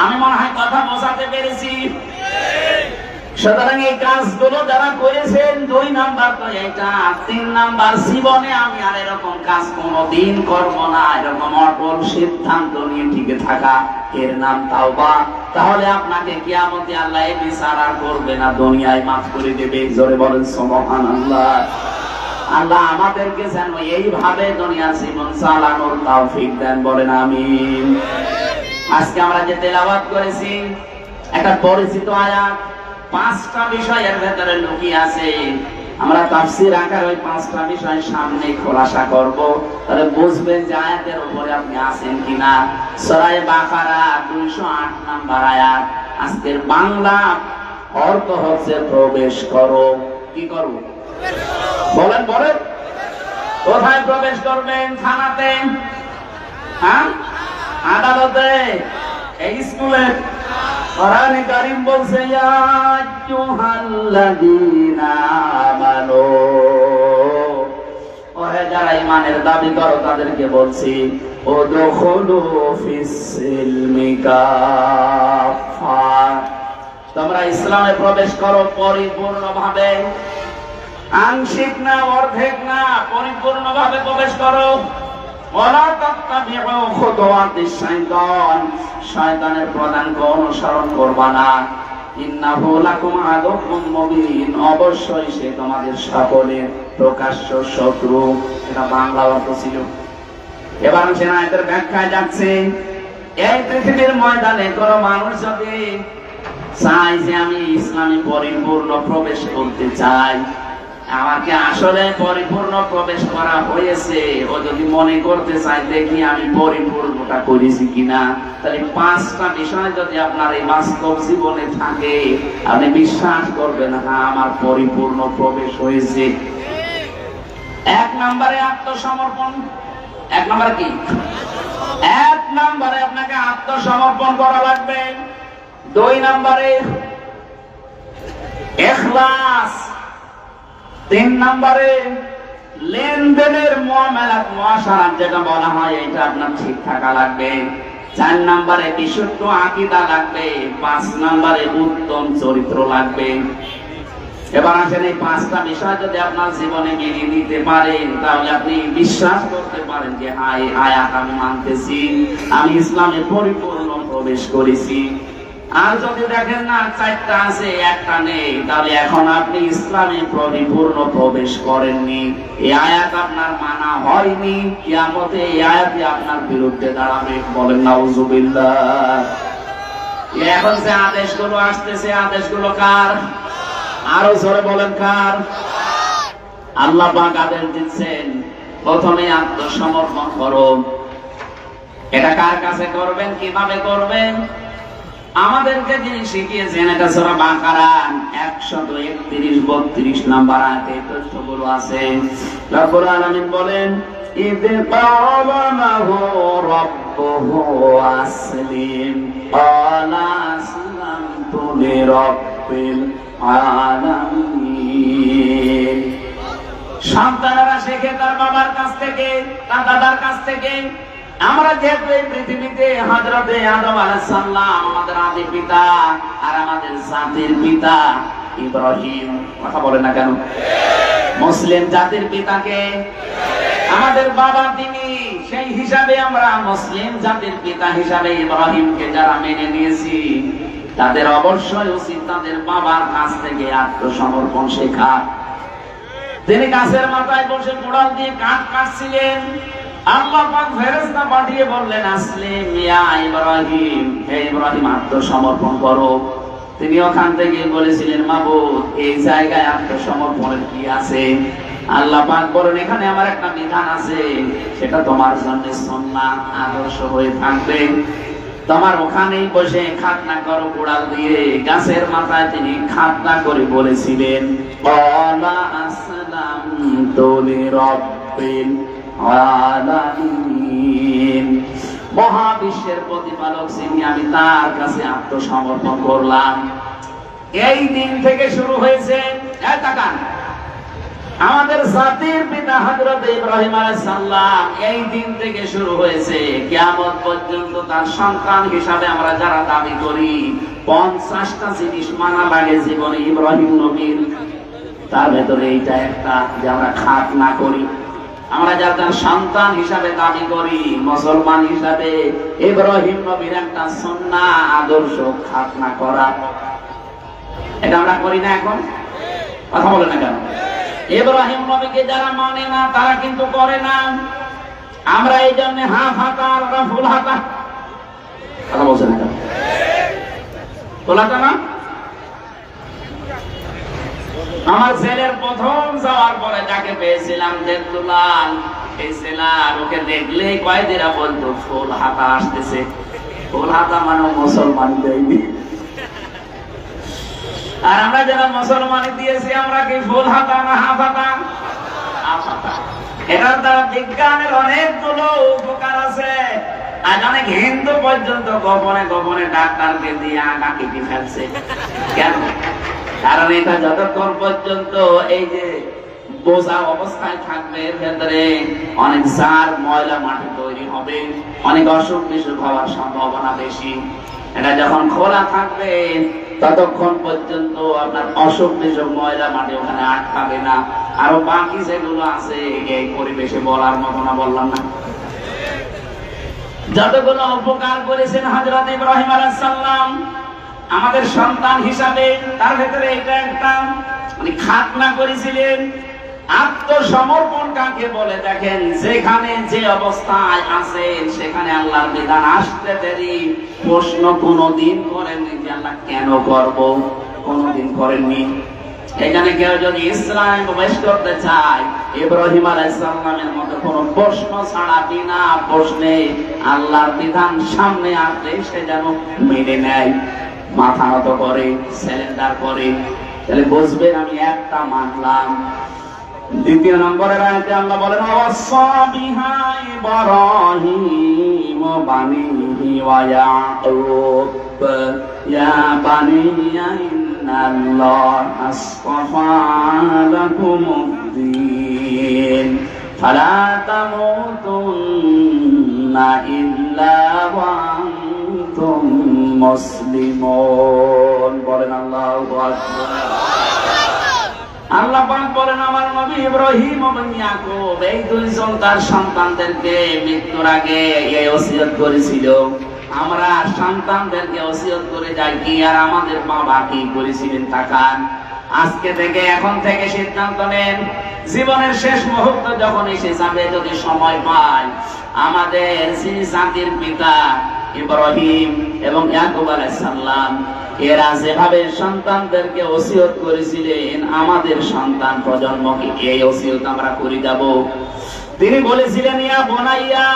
Speaker 1: আমি মনে হয় কথা বোঝাতে পেরেছি। সুতরাং এই কাজগুলো যারা করেছেন, 2 নাম্বার তো এটা, 3 নাম্বার জীবনে আমি আর এরকম কাজ কোনোদিন করব না। এরকম অটল সিদ্ধান্ত নিয়ে টিকে থাকা, এর নাম তাওবা। তাহলে আপনাকে কিয়ামতে আল্লাহ এই বিচার আর করবে না, দুনিয়ায় মাফ করে দেবে। জোরে বলেন সুবহানাল্লাহ। আল্লাহ আমাদেরকে যেন এইভাবে দুনিয়ার জীবন চালানোর তৌফিক দেন, বলেন আমিন। আজকে আমরা যে তেলাওয়াত করেছি, একটা পরিচিত আয়াত, 5টা বিষয়ের ভেতরে লুকিয়ে আছে। আমরা তাফসীর আকারে ওই 5টা বিষয় সামনে খোলাসা করব, তাহলে বুঝবেন যে আয়াতের উপরে আপনি আছেন কিনা। সূরা বাকারা 208 নাম্বার আয়াত। আজকের বাংলা অর্থ হচ্ছে প্রবেশ করো। কি করো? বলেন বলেন। কোথায় প্রবেশ করবেন? থানাতে, হ্যাঁ, আদালতে, এই স্কুলে। কোরআনে কারীম বলছে ইয়া আইয়ুহাল্লাযীনা আমানু, ওহে যারা ঈমানের দাবি করো তাদেরকে বলছি, উদখুলু ফিস সিলমি কাফা, তোমরা ইসলামে প্রবেশ করো পরিপূর্ণভাবে, আংশিক না, অর্ধেক না, পরিপূর্ণভাবে প্রবেশ করো। ওয়ালা তাত্তাবিউ খুতুওয়াতিশ শাইতান, শয়তানের পদাঙ্ক অনুসরণ করবা না। ইন্নাহু লাকুম আদুউম মুবিন, অবশ্যই সে তোমাদের সকলের প্রকাশ্য শত্রু। এটা বাংলা অর্থ ছিল। এবার সে আয়াতের ব্যাখ্যায় যাচ্ছে। এই পৃথিবীর ময়দানে কোন মানুষ যদি চাই যে আমি ইসলামে পরিপূর্ণ প্রবেশ করতে চাই, আমাকে আসলে পরিপূর্ণ প্রবেশ করা হয়েছে, ও যদি মনে করতে চায় দেখি আমি পরিপূর্ণটা করেছি কিনা, তাহলে 5টা বিষয় যদি আপনার এই বাস্তব জীবনে থাকে, আপনি বিশ্বাস করবেন হ্যাঁ আমার পরিপূর্ণ প্রবেশ হয়েছে। 1 নম্বরে আত্মসমর্পণ। 1 নম্বরে কি? 1 নম্বরে আপনাকে আত্মসমর্পণ করা লাগবে। 2 নম্বরে ইখলাস। 3 নম্বরে লেনদেনের মুআমালাত মুআশারাত যেটা বলা হয় এটা আপনার ঠিক থাকা লাগবে। 4 নম্বরে বিশুদ্ধ আকীদা লাগবে। 5 নম্বরে উত্তম চরিত্র লাগবে। এবার আসেন এই 5টা বিষয় যদি আপনার জীবনে মেনে নিতে পারেন, তাহলে আপনি বিশ্বাস করতে পারেন যে হ্যাঁ এই আয়াত আমি মানতেছি, আমি ইসলামে পরিপূর্ণ প্রবেশ করেছি। আর যদি দেখেন না 4টা আছে 1টা নেই, তাহলে এখন আপনি ইসলামে পরিপূর্ণ প্রবেশ করেননি, এই আয়াত আপনার মানা হয়নি। কিয়ামতে এই আয়াতই আপনার বিরুদ্ধে দাঁড়াবে। বলেন নাউজুবিল্লাহ। এখন যে আদেশগুলো আসতেছে, আদেশগুলো কার? আরো জোরে বলেন কার? আল্লাহ পাক আদেশ দিচ্ছেন প্রথমে আত্মসমর্পণ করো। এটা কার কাছে করবেন, কিভাবে করবেন? আমাদেরকে যিনি শিখিয়েছেন, এটা সূরা বাকারা 131-32 নম্বর আয়াতে তথ্যগুলো আছে। রব্বুল আলামিন বলেন ইয ক্বালা লাহু রাব্বুহু আসলিম ক্বালা আসলামতু লিরাব্বিল আলামিন। সন্তানেরা শেখে তার বাবার কাছ থেকে, তার দাদার কাছ থেকে। আমরা যেহেতু এই পৃথিবীতে হযরতে আদম আলাইহিস সালাম আমাদের আদি পিতা, আর আমাদের জাতির পিতা ইব্রাহিম। কথা বলেন না কেন? মুসলিম জাতির পিতাকে আমাদের বাবা তিনি, সেই হিসাবে আমরা মুসলিম জাতির পিতা হিসাবে ইব্রাহিমকে যারা মেনে নিয়েছি, তাদের অবশ্যই উচিত তাদের বাবার কাছ থেকে আত্মসমর্পণ শেখা। তিনি গাছের মাথায় বসে কোড়াল দিয়ে কাঠ কাটছিলেন। আল্লাহ পাক ফেরেশতা পাঠিয়ে বললেন আসলিম ইয়া ইব্রাহিম, হে ইব্রাহিম আত্মসমর্পণ করো। তিনি ওখান থেকে বলেছিলেন মাবুদ এই জায়গায় আত্মসমর্পণের কি আছে? আল্লাহ পাক বলেন এখানে আমার একটা বিধান আছে, সেটা তোমার জন্য সুন্নাত আদর্শ হয়ে থাকবে। তোমার ওখানেই বসে খাতনা করো কোড়াল দিয়ে। গাছের মাথায় তিনি খাতনা করে বলেছিলেন ক্বালা আসলামতু লিরাব্বিল আলামিন। মহাবিশ্বের প্রতিপালক যিনি, আমি তার কাছে আত্মসমর্পণ করলাম। এই দিন থেকে শুরু হয়েছে, তাকান, আমাদের জাতির পিতা হযরত ইব্রাহিম আলাইহিস সালাম, এই দিন থেকে শুরু হয়েছে কিয়ামত পর্যন্ত তার সন্তান হিসাবে আমরা যারা দাবি করি 50টা জিনিস মানা লাগে জীবনে ইব্রাহিম নবীর। তার ভেতরে এইটা একটা, যে আমরা খাতনা করি। আমরা যারা তার সন্তান হিসাবে দাবি করি, মুসলমান হিসাবে, ইব্রাহিম নবীর একটা সুন্নাহ আদর্শ খাতনা করা। এটা আমরা করি না এখন? কথা বলে না কেন? ইব্রাহিম নবীকে যারা মানে না তারা কিন্তু করে না। আমরা এই জন্য হাফ হাতা আর ওরা ফুল হাতা। কথা বলছে না কেন? ফুল হাতা না? আমার ছেলের প্রথম যাওয়ার পরে যাকে পেয়েছিলাম দেবদুলাল, এই ছেলার ওকে দেখলেই কয়েদিরা বলতো ফুল হাতা আসতেছে। ফুল হাতা মানে মুসলমান দেয়নি। আর আমরা যারা মুসলমানি দিয়েছি আমরা কি ফুল হাতা না হাফ হাতা? হাফ হাতা। এটার দ্বারা বিজ্ঞানের অনেকগুলো উপকার আছে। আজ অনেক হিন্দু পর্যন্ত গোপনে গোপনে ডাক্তারকে দিয়ে আগা কেটে ফেলছে। কেন? কারণ এটা যতক্ষণ পর্যন্ত এই যে বোঝা অবস্থায় থাকবে, এর ভেতরে অনেক সার ময়লা মাটি তৈরি হবে, অনেক অসুখ বিসুখ হওয়ার সম্ভাবনা বেশি। এটা যখন খোলা থাকবে ততক্ষণ পর্যন্ত আপনার অসুখ বিসুখ ময়লা মাটি ওখানে আটকাবে না। আরো বাকি যেগুলো আছে এই পরিবেশে বলার মতো না, বললাম না? যতগুলো উপকার করেছেন হযরত ইব্রাহিম আলাইহিস সালাম আমাদের সন্তান হিসাবে, তার ভেতরে এটা একটা, মানে খাতনা করেছিলেন। আত্মসমর্পণ কাকে বলে দেখেন, যেখানে যে অবস্থায় আছেন সেখানে আল্লাহর বিধান আসতে দেরি প্রশ্ন কোনদিন করেননি যে আল্লাহ কেন করব, কোনদিন করেননি। এখানে কেউ যদি ইসলামে প্রবেশ করতে চায়, ইব্রাহিম আলাইহিস সালামের মতো কোন প্রশ্ন ছাড়া বিনা প্রশ্নে আল্লাহর বিধান সামনে আসলে সে যেন মেনে নেয়, মাথা নত করে, সারেন্ডার করে, তাহলে বুঝবেন আমি একটা মানলাম। দ্বিতীয় নম্বরের আয়াতে আল্লাহ বলেন ওয়াসাবিহা ইব্রাহিম বানিহি ওয়া ইয়াকুব ইয়া বানিয়া ইন্নাল্লাহা আসতাফা লাকুমুদ-দীন ফালা তামুতুন্না ইল্লা ওয়া আনতুম মুসলিমুন। বলেন আল্লাহু আকবার। আল্লাহ পাক বলেন আমার নবী ইব্রাহিম এবং ইয়াকুব এই দুইজন তার সন্তানদেরকে মৃত্যুর আগে এই ওসিয়ত করেছিল। আমরা সন্তানদেরকে ওসিয়ত করে যাই কি, আর আমাদের বাবা কি করেছিলেন তাকান। আজকে থেকে এখন থেকে সিদ্ধান্ত নেন, জীবনের শেষ মুহূর্ত যখন এসে যাবে, যদি সময় পাই, আমাদের যিনি জাতির পিতা ইব্রাহিম এবং ইয়াকুব আলাইহিস সালাম এরা যেভাবে সন্তানদেরকে ওসিয়ত করেছিলেন, আমাদের সন্তান প্রজন্মকে এই ওসিয়ত আমরা করে যাব। তিনি বলেছিলেন ইয়া বুনাইয়া,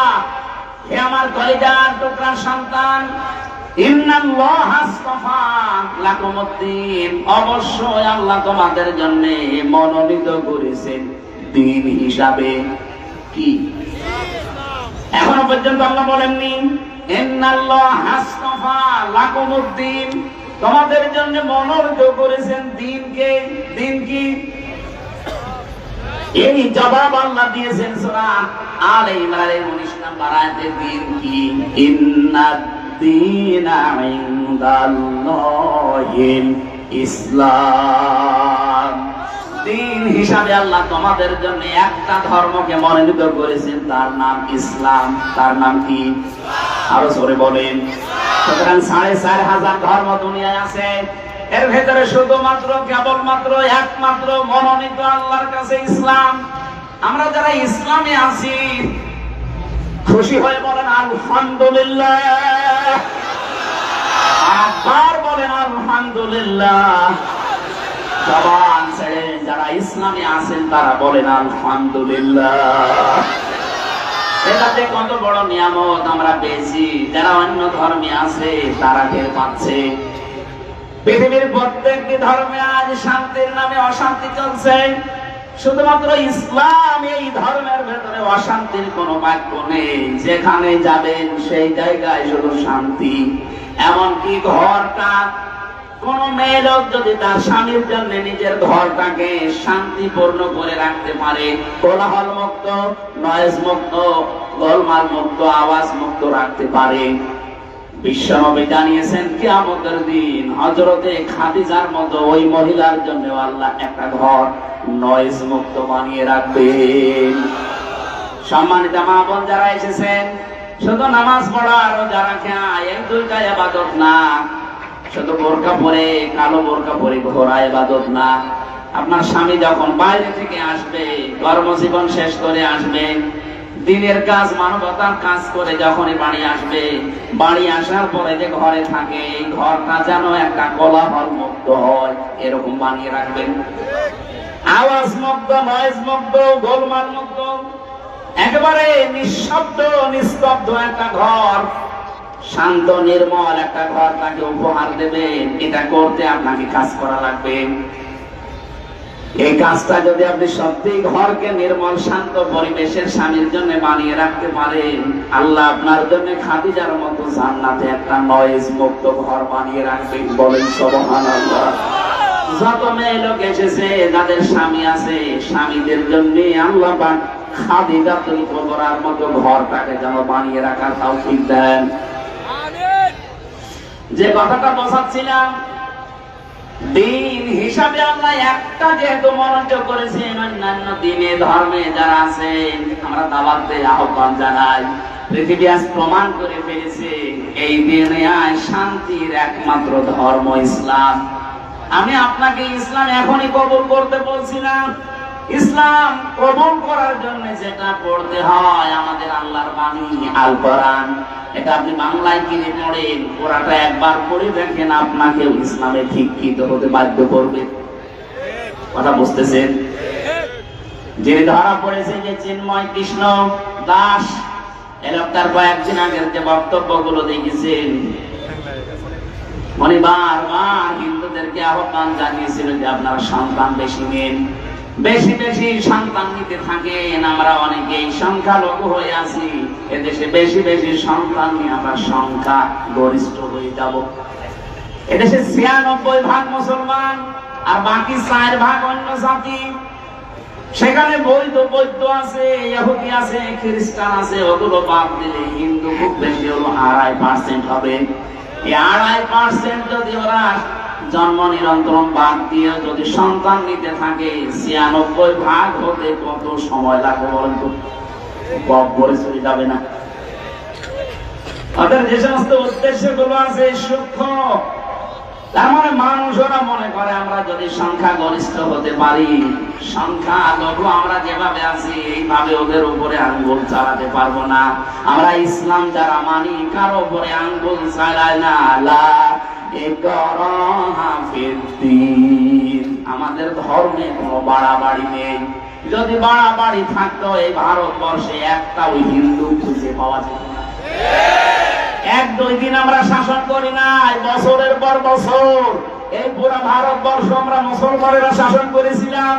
Speaker 1: হে আমার কলিজার টুকরা সন্তান, ইন্নাল্লাহা আসতাফা লাকুমুদ-দীন, অবশ্যই আল্লাহ তোমাদের জন্য মনোনীত করেছেন দ্বীন হিসাবে কি? এখনো পর্যন্ত আল্লাহ বলেননি ইন্নাল্লাহা আসতাফা লাকুমুদ-দীন, তোমাদের জন্য মনোনীত করেছেন দ্বীনকে। দ্বীন কি? এই জবাব আল্লাহ দিয়েছেন সূরা আলে ইমরানের 19 নম্বর আয়াতে। দ্বীন কি? ইন্নাদ-দীনা ইনদাল্লাহিল ইসলাম। দ্বীন হিসাবে আল্লাহ তোমাদের জন্য একটা ধর্মকে মনোনীত করেছেন, তার নাম ইসলাম। তার নাম কি? আরো জোরে বলেন। সুতরাং 4500 ধর্ম দুনিয়ায় আছে, এর ভেতরে শুধুমাত্র কেবলমাত্র একমাত্র মনোনীত আল্লাহর কাছে ইসলাম। আমরা যারা ইসলামে আছি খুশি হয়ে বলেন আলহামদুলিল্লাহ, আবার বলেন আলহামদুলিল্লাহ। জবান ছেড়ে যারা ইসলামে আছেন তারা বলেন আলহামদুলিল্লাহ। এটাতে কত বড় নিয়ামত আমরা পেয়েছি, যারা অন্য ধর্মে আছে তারা টের পাচ্ছে। পৃথিবীর প্রত্যেকটি ধর্মে আজ শান্তির নামে অশান্তি চলছে, শুধুমাত্র ইসলাম এই ধর্মের ভেতরে অশান্তির কোনো বাক্য নেই। যেখানে যাবেন সেই জায়গায় শুধু শান্তি। এমনকি ঘরটা, কোন মেয়ে লোক যদি তার স্বামীর জন্য নিজের ঘরটাকে শান্তিপূর্ণ করে রাখতে পারে, কোলাহল মুক্ত, নয়েজ মুক্ত, গোলমাল মুক্ত, আওয়াজ মুক্ত রাখতে পারে, বিশ্বনবী জানিয়েছেন কিয়ামতের দিন হযরতে খাদিজার মতো ওই মহিলার জন্য আল্লাহ একটা ঘর নয়েজ মুক্ত বানিয়ে রাখবেন। সম্মানিত মা বোন যারা এসেছেন, শুধু নামাজ পড়া আর রোজা রাখা এই দুইটা ইবাদত না, শুধু বোরকা পরে, কালো বোরকা পরে ঘোরা ইবাদত না। আপনার স্বামী যখন বাইরে থেকে আসবে, কর্মজীবন শেষ করে আসবে, দিনের কাজ মানবতার কাজ করে যখনই বাড়ি আসবে, বাড়ি আসার পরে যে ঘরে থাকে এই ঘরটা যেন একটা কোলাহল মুক্ত হয়, এরকম বানিয়ে রাখবেন। আওয়াজ মুক্ত, নয়েজ মুক্ত, গোলমাল মুক্ত, একেবারে নিঃশব্দ নিস্তব্ধ একটা ঘর, শান্ত নির্মল একটা ঘর তাকে উপহার দেবেন। এটা করতে আপনাকে কাজ করা লাগবে। এই কাজটা যদি আপনি সত্যি ঘরকে নির্মল শান্ত পরিবেশের স্বামীর জন্য বানিয়ে রাখতে পারেন, আল্লাহ আপনার জন্য খাদিজার মতো জান্নাতে একটা নয়েজ মুক্ত ঘর বানিয়ে রাখবেন। বলেন সুবহানাল্লাহ। যত মেয়ে লোক এসেছে যাদের স্বামী আছে, স্বামীদের জন্য আল্লাহ পাক খাদিজাতুল কুবরার মতো ঘরটাকে যেন বানিয়ে রাখার তৌফিক দেন। যে কথাটা বোঝাচ্ছিলাম, দিন হিসাবে আল্লাহ একটা যেহেতু মনোনীত করেছেন, অন্যান্য দিনে ধর্মে যারা আছেন আমরা দাওয়াতে আহ্বান জানাই। পৃথিবী আজ প্রমাণ করে ফেলেছে এই দিনে শান্তির একমাত্র ধর্ম ইসলাম। আমি আপনাকে ইসলাম এখনই কবুল করতে বলছি না। ইসলাম কবুল করার জন্য যেটা পড়তে হয় আমাদের আল্লাহর বাণী আল কোরআন, এটা আপনি বাংলায় কিনে পড়েন, পুরাটা একবার পড়ে দেখেন, আপনাকে ইসলামে শিক্ষিত হতে বাধ্য করবে। কথা বুঝতেছেন? যিনি ধরা পড়েছে যে চিন্ময় কৃষ্ণ দাস, এই লোকটার কয়েকদিন আগের যে বক্তব্যগুলো দেখেছেন, উনি বারবার হিন্দুদেরকে আহ্বান জানিয়েছিল যে আপনারা সন্তান বেশি নেন, বেশি বেশি সন্তান নিতে থাকেন। আমরা অনেকেই সংখ্যালঘু হয়ে আছি, এদেশে বেশি বেশি সন্তান নিয়ে আমরা সংখ্যা গরিষ্ঠ হয়ে যাব। এদেশে ৯৬% মুসলমান আর বাকি ৪% অন্য জাতি। সেখানে বৈদ্য আছে, ইহুদি আছে, খ্রিস্টান আছে, ওগুলো বাদ দিলে হিন্দু খুব বেশি হলো ২.৫% হবে। এই ২.৫% যদি ওরা জন্ম নিয়ন্ত্রণ বাদ দিয়ে যদি সন্তান নিতে থাকে, ৯৬% হতে কত সময় লাগবে বলেন তো? বড় চলে যাবে না? ওদের যে সমস্ত উদ্দেশ্যগুলো আছে সূক্ষ্ম। তার মানে মানুষ ওরা মনে করে আমরা যদি সংখ্যা গরিষ্ঠ হতে পারি, সংখ্যা লঘু আমরা যেভাবে আছি এইভাবে ওদের উপরে আঙ্গুল চালাতে পারবো না। আমরা ইসলাম যারা মানি কারো উপরে আঙ্গুল চালায় না। আমাদের ধর্মে কোনো বাড়াবাড়ি নেই। যদি বাড়াবাড়ি থাকতো এই ভারতবর্ষে একটাও হিন্দু খুঁজে পাওয়া যেত না। ১-২ দিন আমরা শাসন করি নাই, বছরের পর বছর এই পুরো ভারতবর্ষ আমরা মুসলমানেরা শাসন করেছিলাম।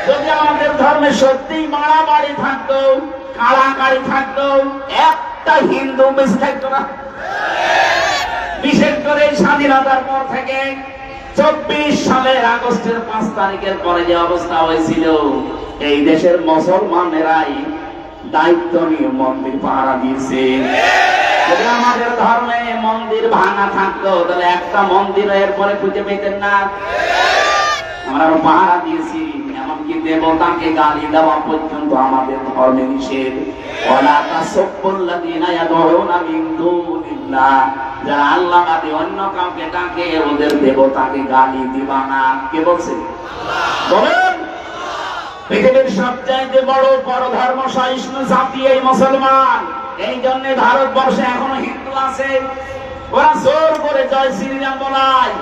Speaker 1: যদি আমাদের ধর্মে সত্যি বাড়াবাড়ি থাকতো, কাড়াকাড়ি থাকতো, একটা হিন্দু বেশি থাকতো না। বিশেষ করে স্বাধীনতার পর থেকে ২৪ সালের আগস্টের ৫ তারিখের পরে যে অবস্থা হয়েছিল, এই দেশের মুসলমানেরাই দায়িত্ব নিয়ে মন্দির পাহারা দিয়েছে। যদি আমাদের ধর্মে মন্দির ভাঙা থাকতো তাহলে একটা মন্দির এরপরে খুঁজে পেতেন না। আমরা পাহারা দিয়েছি, এমনকি দেবতাকে গালি দেওয়া পর্যন্ত আমাদের ধর্মে নিষেধ। যারা আল্লাহ বাদে অন্য কাউকে ডাকে ওদের দেবতাকে গালি দিবা না। কে বলছে? বলেন। পৃথিবীর সবচাইতে বড় ধর্ম সহিষ্ণু জাতি এই মুসলমান। এই জন্য ভারতবর্ষে এখনো হিন্দু আছে, ওরা জোর করে জয় শ্রীরাম বলায়,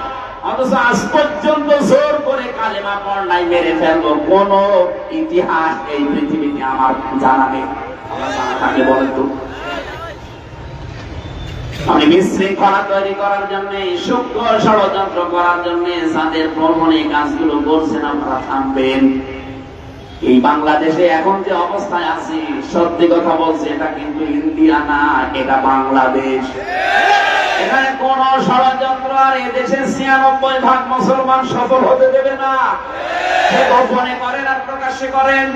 Speaker 1: অথচ আজ পর্যন্ত জোর করে কালেমা পড়ায় মেরে ফেলবো কোন ইতিহাস এই পৃথিবীতে আমার জানা নেই। আমার জানা থাকে বলেন তো? আমি বিশৃঙ্খলা তৈরি করার জন্য, সূক্ষ্ম ষড়যন্ত্র করার জন্য যাদের প্রমণে কাজগুলো করছেন আপনারা থামবেন। এই বাংলাদেশে এখন যে অবস্থায় আছি, সত্যি কথা বলছে, এটা কিন্তু ইন্ডিয়া না, এটা বাংলাদেশ। এখানে কোন ষড়যন্ত্র আর এদেশে ৯৬% মুসলমান সফল হতে দেবে না। সে গোপনে করেন আর প্রকাশ্যে করেন,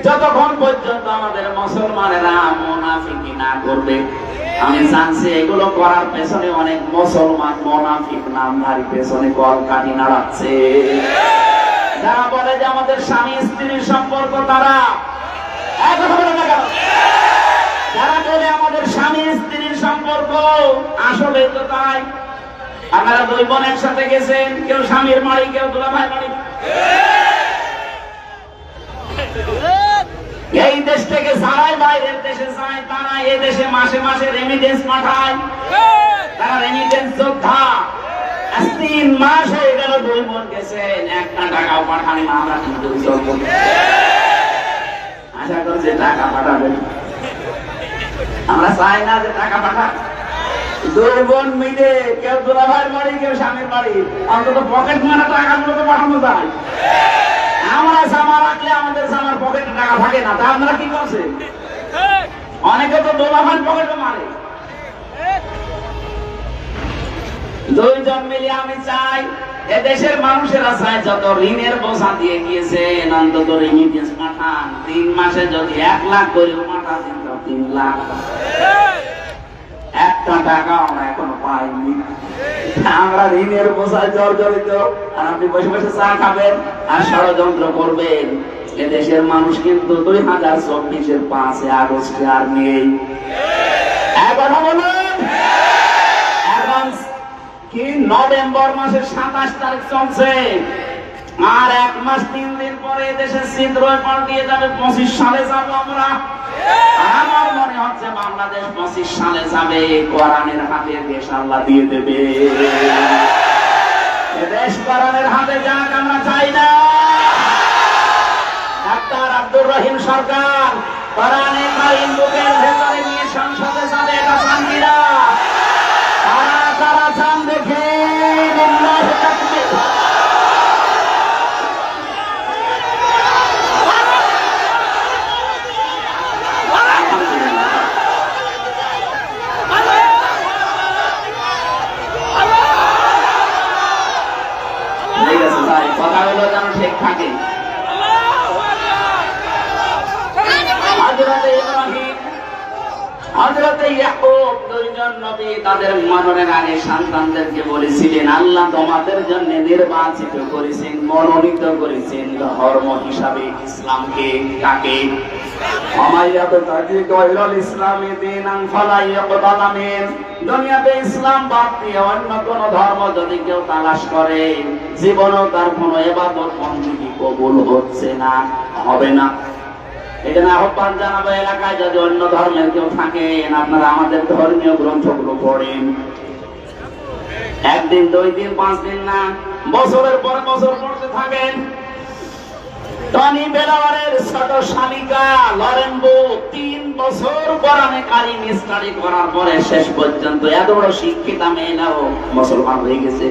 Speaker 1: যতক্ষণ পর্যন্ত আমাদের মুসলমানেরা মুনাফিকি না করবে। আমি জানছি এগুলো করার পেছনে অনেক মুসলমান মুনাফিক নামধারী পেছনে কলকাঠি নাড়াচ্ছে। যারা বলে যে আমাদের স্বামী স্ত্রীর সম্পর্ক, তারা যারা বলে আমাদের স্বামী স্ত্রীর সম্পর্ক, আসলে তো তাই। আপনারা ২ বোন একসাথে গেছেন, কেউ স্বামীর বাড়ি, কেউ দুলাভাই বাড়ি। এই দেশ থেকে যারাই বাইরের দেশে যায়, তারা এই দেশে মাসে মাসে রেমিটেন্স পাঠায়। তারা রেমিটেন্স যোদ্ধা। ৩ মাস হয়ে গেল ২ বোন গেছেন, একটা টাকাও পাঠানি না। আমরা কিন্তু আশা করছি টাকা পাঠাবেন। আমরা চাই না যে টাকা পাঠা। ২ বোন মিলে, কেউ দুলাভাইয়ের বাড়ি, কেউ স্বামীর বাড়ি, অন্তত পকেট মারা টাকাগুলো তো পাঠানো যায়। আমরা জামা রাখলে আমাদের জামার পকেটে টাকা থাকে না। তা আপনারা কি করছেন? অনেকে তো দুলাভাইয়ের পকেটে মারে। ২ জন মিলে আমি চাই, এদেশের মানুষেরা চায় যত ঋণের বোঝা দিয়ে গিয়েছেন, অন্তত রেমিটেন্স পাঠান। ৩ মাসে যদি ১ লাখ করেও পাঠান, ৩ লাখ। একটা টাকা আমরা এখনো পাইনি। আমরা ঋণের বোঝায় জর্জরিত, আর আপনি বসে বসে চা খাবেন আর ষড়যন্ত্র করবেন। এদেশের মানুষ কিন্তু ২০২৪-এর ৫ আগস্টে আর নেই। এখন বলুন, এখন কি নভেম্বর মাসের ২৭ তারিখ চলছে, আর ১ মাস ৩ দিন পরে দেশে ছিদ্র পাল্টিয়ে যাবে। ২৫ সালে যাবো আমরা। আমার মনে হচ্ছে বাংলাদেশ ২৫ সালে যাবে, কোরআনের হাতে দেশ আল্লাহ দিয়ে দেবে। দেশ কোরআনের হাতে যাক, আমরা চাই না। ইব্রাহিম সরকার কোরআনে কারীম বুকের ভেতরে নিয়ে সংসদে যাবে, এটা শান্তি না। তারা চান দেখে লিল্লাহি তাকবীর। কথাগুলো যেন ঠিক থাকে। হযরত ইব্রাহিম, হযরত ইয়াকুব দুইজন নবী তাদের মরণের আগে সন্তানদেরকে বলেছিলেন, আল্লাহ তোমাদের জন্য নির্বাচিত করেছেন, মনোনীত করেছেন ধর্ম হিসাবে ইসলামকে। কাকে? দুনিয়াতে ইসলাম বাদ দিয়ে অন্য কোন ধর্ম যদি কেউ তালাশ করে, জীবনও তার কোন ইবাদত বন্দেগী কবুল হচ্ছে না, হবে না। এটা না আহ্বান জানাবো এলাকায় যদি অন্য ধর্মের কেউ থাকেন, আপনারা আমাদের ধর্মীয় গ্রন্থগুলো পড়েন। একদিন, 2 দিন, 5 দিন না, বছরের পর বছর পড়তে থাকেন। টনি বেলাওয়ারের ছোট শালিকা লরেন বুক 3 বছর কোরআনে কারীম স্টাডি করার পরে শেষ পর্যন্ত এত বড় শিক্ষিতা মেয়েরাও মুসলমান হয়ে গেছে।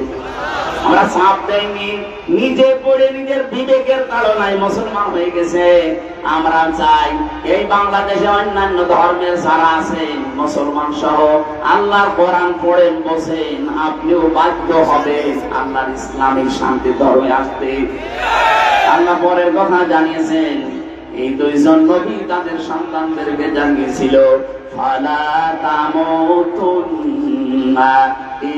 Speaker 1: আমরা চাপ দেয়নি, নিজে পড়ে নিজের বিবেকের তাড়নায় মুসলমান হয়ে গেছে। আমরা চাই এই বাংলাদেশে অন্যান্য ধর্মের যারা আছে মুসলমান সহ আল্লাহর কোরআন পড়েন বসেন, আপনিও বাধ্য হবেন আল্লাহর ইসলামিক শান্তি ধর্মে আসতে। আল্লাহ পরের কথা জানিয়েছেন, এই 2 জন নবী তাদের সন্তানদেরকে জানিয়েছিল, ফালা তামুতুন্না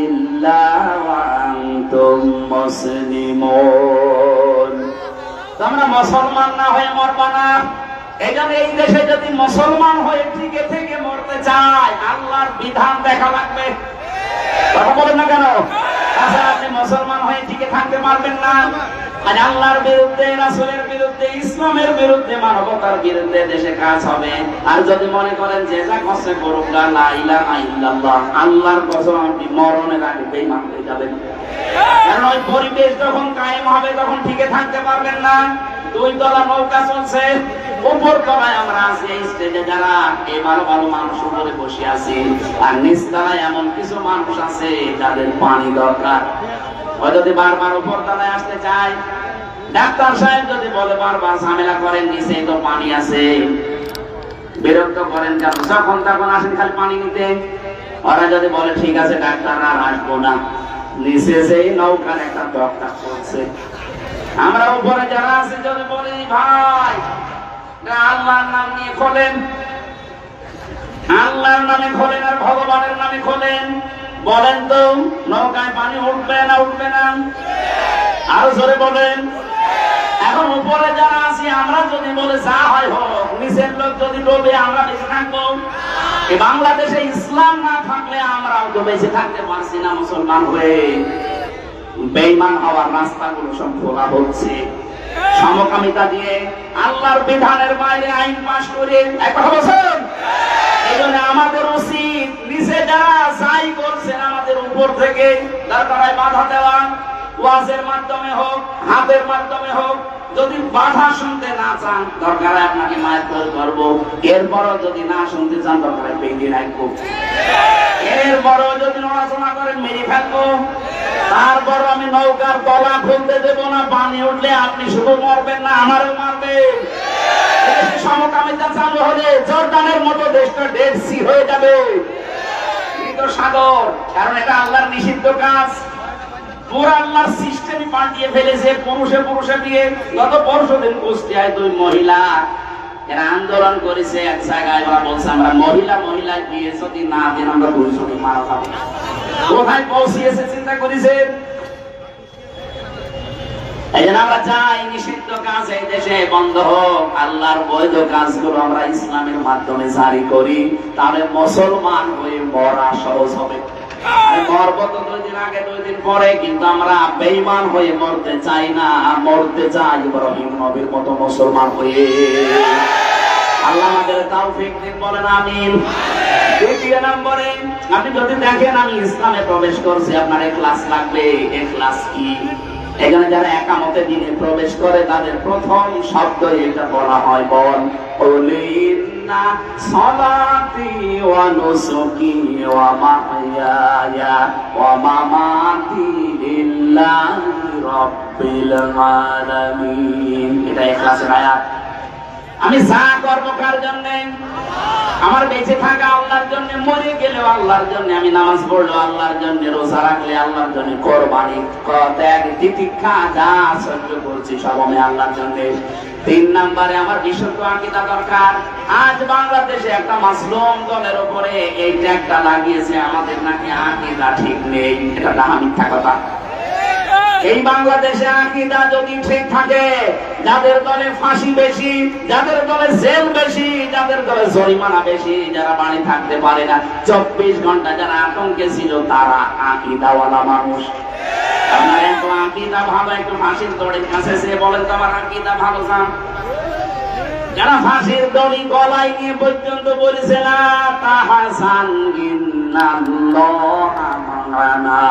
Speaker 1: ইল্লা ওয়া আনতুম মুসলিমুন। তোমরা মুসলমান না হয়ে মরবা না। এইজন্য এই দেশে যদি মুসলমান হয়ে টিকে থেকে মরতে চায়, আল্লাহর বিধান দেখা লাগবে। কথা বলেন না কেন? আচ্ছা, আপনি মুসলমান হয়ে টিকে থাকতে পারবেন না। আর আল্লাহর বিরুদ্ধে, রাসূলের বিরুদ্ধে, ইসলামের বিরুদ্ধে, মানবতার বিরুদ্ধে দেশে কাজ হবে। আর যদি মনে করেন যে যা করছে করুক, লা ইলাহা ইল্লাল্লাহ, আল্লাহর কসম আপনি মরণের আগে বেঈমান হয়ে যাবেন। কারণ ওই পরিবেশ যখন কায়েম হবে তখন টিকে থাকতে পারবেন না। 2 তলা নৌকা চলছে, উপর তলায় আমরা আছি, এই স্টেজে যারা এই ভালো ভালো মানুষ উপরে বসে আছি, আর নিচ তলায় এমন কিছু মানুষ আছে যাদের পানি দরকার। ও যদি বারবার উপর তলায় আসতে চায়, ডাক্তার সাহেব যদি বলে বারবার ঝামেলা করেন, নিচে তো পানি আছে, বিরক্ত করেন কেন, যখন তখন আসেন খালি পানি নিতে। ওরা যদি বলে ঠিক আছে ডাক্তার আর আসবো না, নিচে সেই নৌকার একটা দরকার করছে। আমরা উপরে যারা আছে যদি বলি ভাই আল্লাহর নাম নিয়ে খোলেন, আল্লাহর নামে খোলেন আর ভগবানের নামে খোলেন, বলেন তো নৌকায় পানি উঠবে না উঠবে না? আরো জোরে বলেন। এখন উপরে যারা আছি আমরা যদি বলে যা হয় হোক, নিচের লোক যদি ডোবে আমরা বেঁচে থাকবো? এই বাংলাদেশে ইসলাম না থাকলে আমরাও তো বেঁচে থাকতে পারছি না। মুসলমান হয়ে বেঈমান হওয়ার রাস্তাগুলো সব খোলা হচ্ছে, সমকামিতা দিয়ে, আল্লাহর বিধানের বাইরে আইন পাশ করে। একটা বলছেন, এই জন্য আমাদের উচিত নিচে যারা যাই করছেন আমাদের উপর থেকে দরকার বাধা দেওয়া, ওয়াজের মাধ্যমে হোক, হাতের মাধ্যমে হোক। যদি বাধা শুনতে না চান, দরকার আপনাকে মায়ের তৈরি করবো। এরপরও যদি না শুনতে চান, দরকার বেঁধে রাখবো। এরপরও যদি নড়াচড়া করেন, মেরে ফেলবো। তারপর আমি নৌকার তলা খুলতে দেবো না। পানি উঠলে আপনি শুধু মরবেন না, আমারও মারবেন। সমকামিতা চালু হলে জর্ডানের মতো দেশটা ডেড সি হয়ে যাবে, মৃত সাগর। কারণ এটা আল্লাহর নিষিদ্ধ কাজ। পুরো আল্লাহর সিস্টেমই পাল্টিয়ে ফেলেছে পুরুষে পুরুষে দিয়ে। গত পরশুদিন কুষ্টিয়ায় 2 মহিলা এরা আন্দোলন করেছে এক জায়গায়। ওরা বলছে আমরা মহিলায় বিয়ে যদি না দেন আমরা 2 জনকে মারা যাবো। কোথায় পৌঁছিয়েছে চিন্তা করেছেন? এই জন্য আমরা চাই নিষিদ্ধ কাজ এই দেশে বন্ধ হোক। আল্লাহর বৈধ কাজগুলো আমরা ইসলামের মাধ্যমে জারি করি, তাহলে মুসলমান হয়ে মরা সহজ হবে। মরবো তো 2 দিন আগে 2 দিন পরে, কিন্তু আমরা বেঈমান হয়ে মরতে চাই না, মরতে চাই ইব্রাহিম নবীর মতো মুসলমান হয়ে। আল্লাহ আমাদের তৌফিক দিন, বলেন আমিন। 2 নম্বরে, আপনি যদি দেখেন আমি ইসলামে প্রবেশ করছি, আপনার ইখলাস লাগবে। ইখলাস কি? এখানে যারা একামতে দিনে প্রবেশ করে তাদের প্রথম শব্দ এটা বলা হয়, বল উলিন্না সালাতি ওয়া নুসুকি ওয়া মাহইয়ায়া ওয়া মামাতি লিল্লাহি রাব্বিল আলামিন। এটা ইখলাসের আয়াত। আমি যা করব কার জন্য? আমার বেঁচে থাকা আল্লাহর জন্য, মরে গেলেও আল্লাহর জন্য, আমি নামাজ পড়লো আল্লাহর জন্য, রোজা রাখলে আল্লাহর জন্য, কোরবানি ত্যাগ তিতিক্ষা যা সহ্য করছি সব আমি আল্লাহর জন্য। 3 নম্বরে আমার বিশুদ্ধ আকীদা দরকার। আজ বাংলাদেশে একটা মাসলুম দলের উপরে এই ট্যাগটা লাগিয়েছে, আমাদের নাকি আকীদা ঠিক নেই। এটা মিথ্যা কথা। এই বাংলাদেশে আকীদা যদি ঠিক থাকে, যাদের দলে ফাঁসি বেশি, যাদের দলে জেল বেশি, যাদের দলে জরিমানা বেশি, যারা বাড়ি থাকতে পারে না, 24 ঘন্টা যারা আতঙ্কে ছিল, তারা আকীদাওয়ালা মানুষ। আপনার একটু আকীদা ভালো, একটু ফাঁসির দড়ির কাছে সে বলেন তো আমার আকীদা ভালো চান। যারা ফাঁসির দড়ি গলায় নিয়ে পর্যন্ত বলেছে না তাহাসান ইন্নাল্লাহা মা'ানা,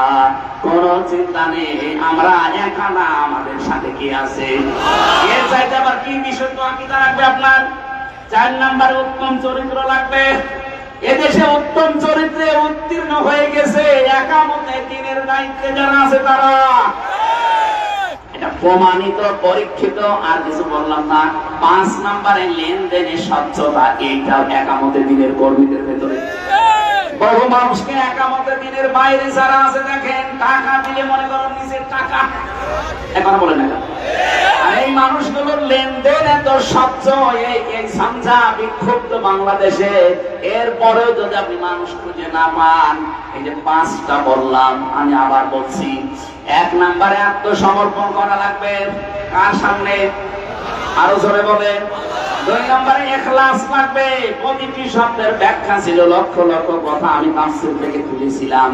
Speaker 1: কোন চিন্তা নেই, আমরা একা না, আমাদের সাথে কি আছে। এর চাইতে আবার কি বিশুদ্ধ আকীদা লাগবে আপনার? 4 নম্বরে উত্তম চরিত্র লাগবে। এদেশে উত্তম চরিত্রে উত্তীর্ণ হয়ে গেছে একামতে দিনের দায়িত্বে যারা আছে তারা। এটা প্রমাণিত, পরীক্ষিত, আর কিছু বললাম না। 5 নম্বরে লেনদেনের স্বচ্ছতা, এইটাও একামতে দিনের কর্মীদের ভেতরে। বহু মানুষকে একামতে দিনের বাইরে যারা আছে দেখেন, টাকা দিলে মনে করেন নিজের টাকা, এখন বলে না। আর এই মানুষগুলোর লেনদেন এত স্বচ্ছ, এই সামঝা বিক্ষুব্ধ বাংলাদেশে, এরপরেও যদি আপনি মানুষ খুঁজে না পান, এই যে 5টা বললাম, আমি আবার বলছি। 1 নম্বরে আত্মসমর্পণ করা লাগবে। কার সামনে? আরো জোরে বলে। 2 নম্বরে ইখলাস লাগবে। প্রতিটি শব্দের ব্যাখ্যা ছিল লক্ষ লক্ষ কথা, আমি তাফসীর থেকে তুলেছিলাম।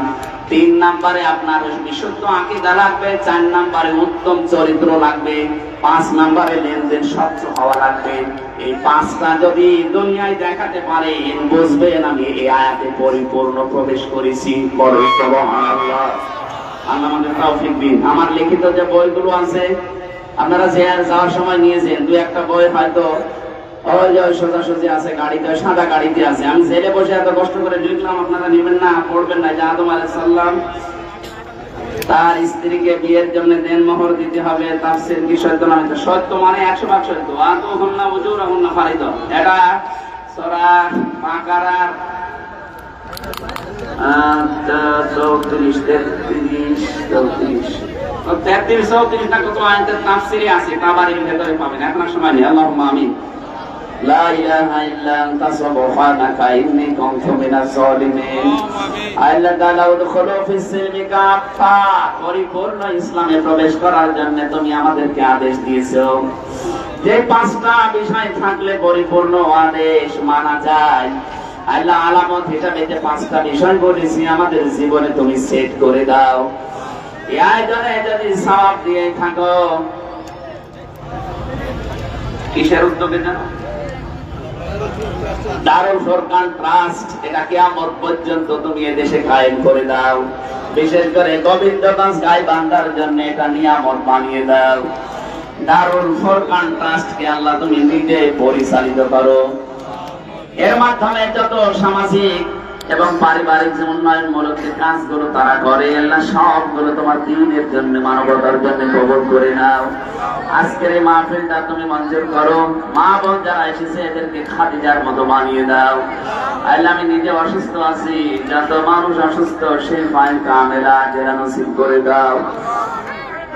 Speaker 1: 3 নম্বরে আপনার বিশুদ্ধ আকীদা লাগবে। 4 নম্বরে উত্তম চরিত্র লাগবে। 5 নম্বরে লেনদেন স্বচ্ছ হওয়া লাগবে। এই 5টা যদি দুনিয়ায় দেখাতে পারে, বুঝবেন আমি এই আয়াতে পরিপূর্ণ প্রবেশ করেছি। বড় সুবহানাল্লাহ। আল্লাহ আমাদের তৌফিক দিন। আমার লিখিত যে বইগুলো আছে, আপনারা যাওয়ার সময় নিয়ে যান। 2-1টা বই হয়তো ওই যে সোজাসুজি আছে গাড়িতে, সাদা গাড়িতে আছে। আমি জেলে বসে এত কষ্ট করে লিখলাম, আপনারা নেবেন না, পড়বেন না। যে আদম আলাইহিস সালাম তার স্ত্রীকে বিয়ের জন্য দেনমোহর দিতে হবে, তাফসীর কি সত্য না মিথ্যা? সত্য মানে 100% সত্য। আতুহুন্না উজুরাহুন্না ফারিদা, এটা সূরা বাকারার 33 না কত আয়াতের তাফসীরে আছে, তাবারির ভেতরে পাবেন। এখন সময় নেই। আল্লাহুম্মা আমিন। লা ইলাহা ইল্লা আনতা সুবহানাকা ইন্নী কুনতু মিনাজ জালিমিন। আল্লাহ তাআলা উদখুলু ফিস সিলমি কাফা, পরিপূর্ণ ইসলামে প্রবেশ করার জন্য তুমি আমাদেরকে আদেশ দিয়েছো। যে 5টা বিষয় থাকলে পরিপূর্ণ আদেশ মানা যায়। আল্লাহ আলামত হিসাবে যে 5টা বিষয় বলেছি, আমাদের জীবনে তুমি সেট করে দাও। এই আয়োজনে যদি সওয়াব দিয়ে থাকো, কিসের উদ্যোগে জানো? দারুল ফুরকান ট্রাস্ট, এটা কিয়ামত পর্যন্ত তুমি এদেশে কায়েম করে দাও। বিশেষ করে গোবিন্দগঞ্জ গাইবান্ধার জন্য এটা নিয়ামত বানিয়ে দাও। দারুল ফুরকান ট্রাস্টকে আল্লাহ তুমি নিজে পরিচালিত করো। এর মাধ্যমে যত সামাজিক এবং পারিবারিক যে উন্নয়নমূলক কাজগুলো তারা করে, আল্লাহ সবগুলো তোমার দ্বীনের জন্য, মানবতার জন্য কবুল করে নাও। আজকের এই মাহফিলটা তুমি মঞ্জুর করো। মা বোন যারা এসেছে এদেরকে খাদিজার মতো বানিয়ে দাও। আল্লাহ আমি নিজে অসুস্থ আছি, যত মানুষ অসুস্থ সেই ফাইল কামেলা জেরা নসিব করে দাও।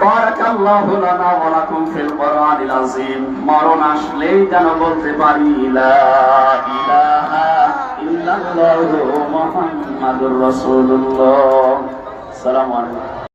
Speaker 1: বারাকাল্লাহু লানা ওয়া লাকুম ফিল কোরআনিল আযীম। মরণ আসলেই যেন বলতে পারি লা ইলাহা ইল্লাল্লাহু মুহাম্মাদুর রাসূলুল্লাহ। আসসালামু আলাইকুম।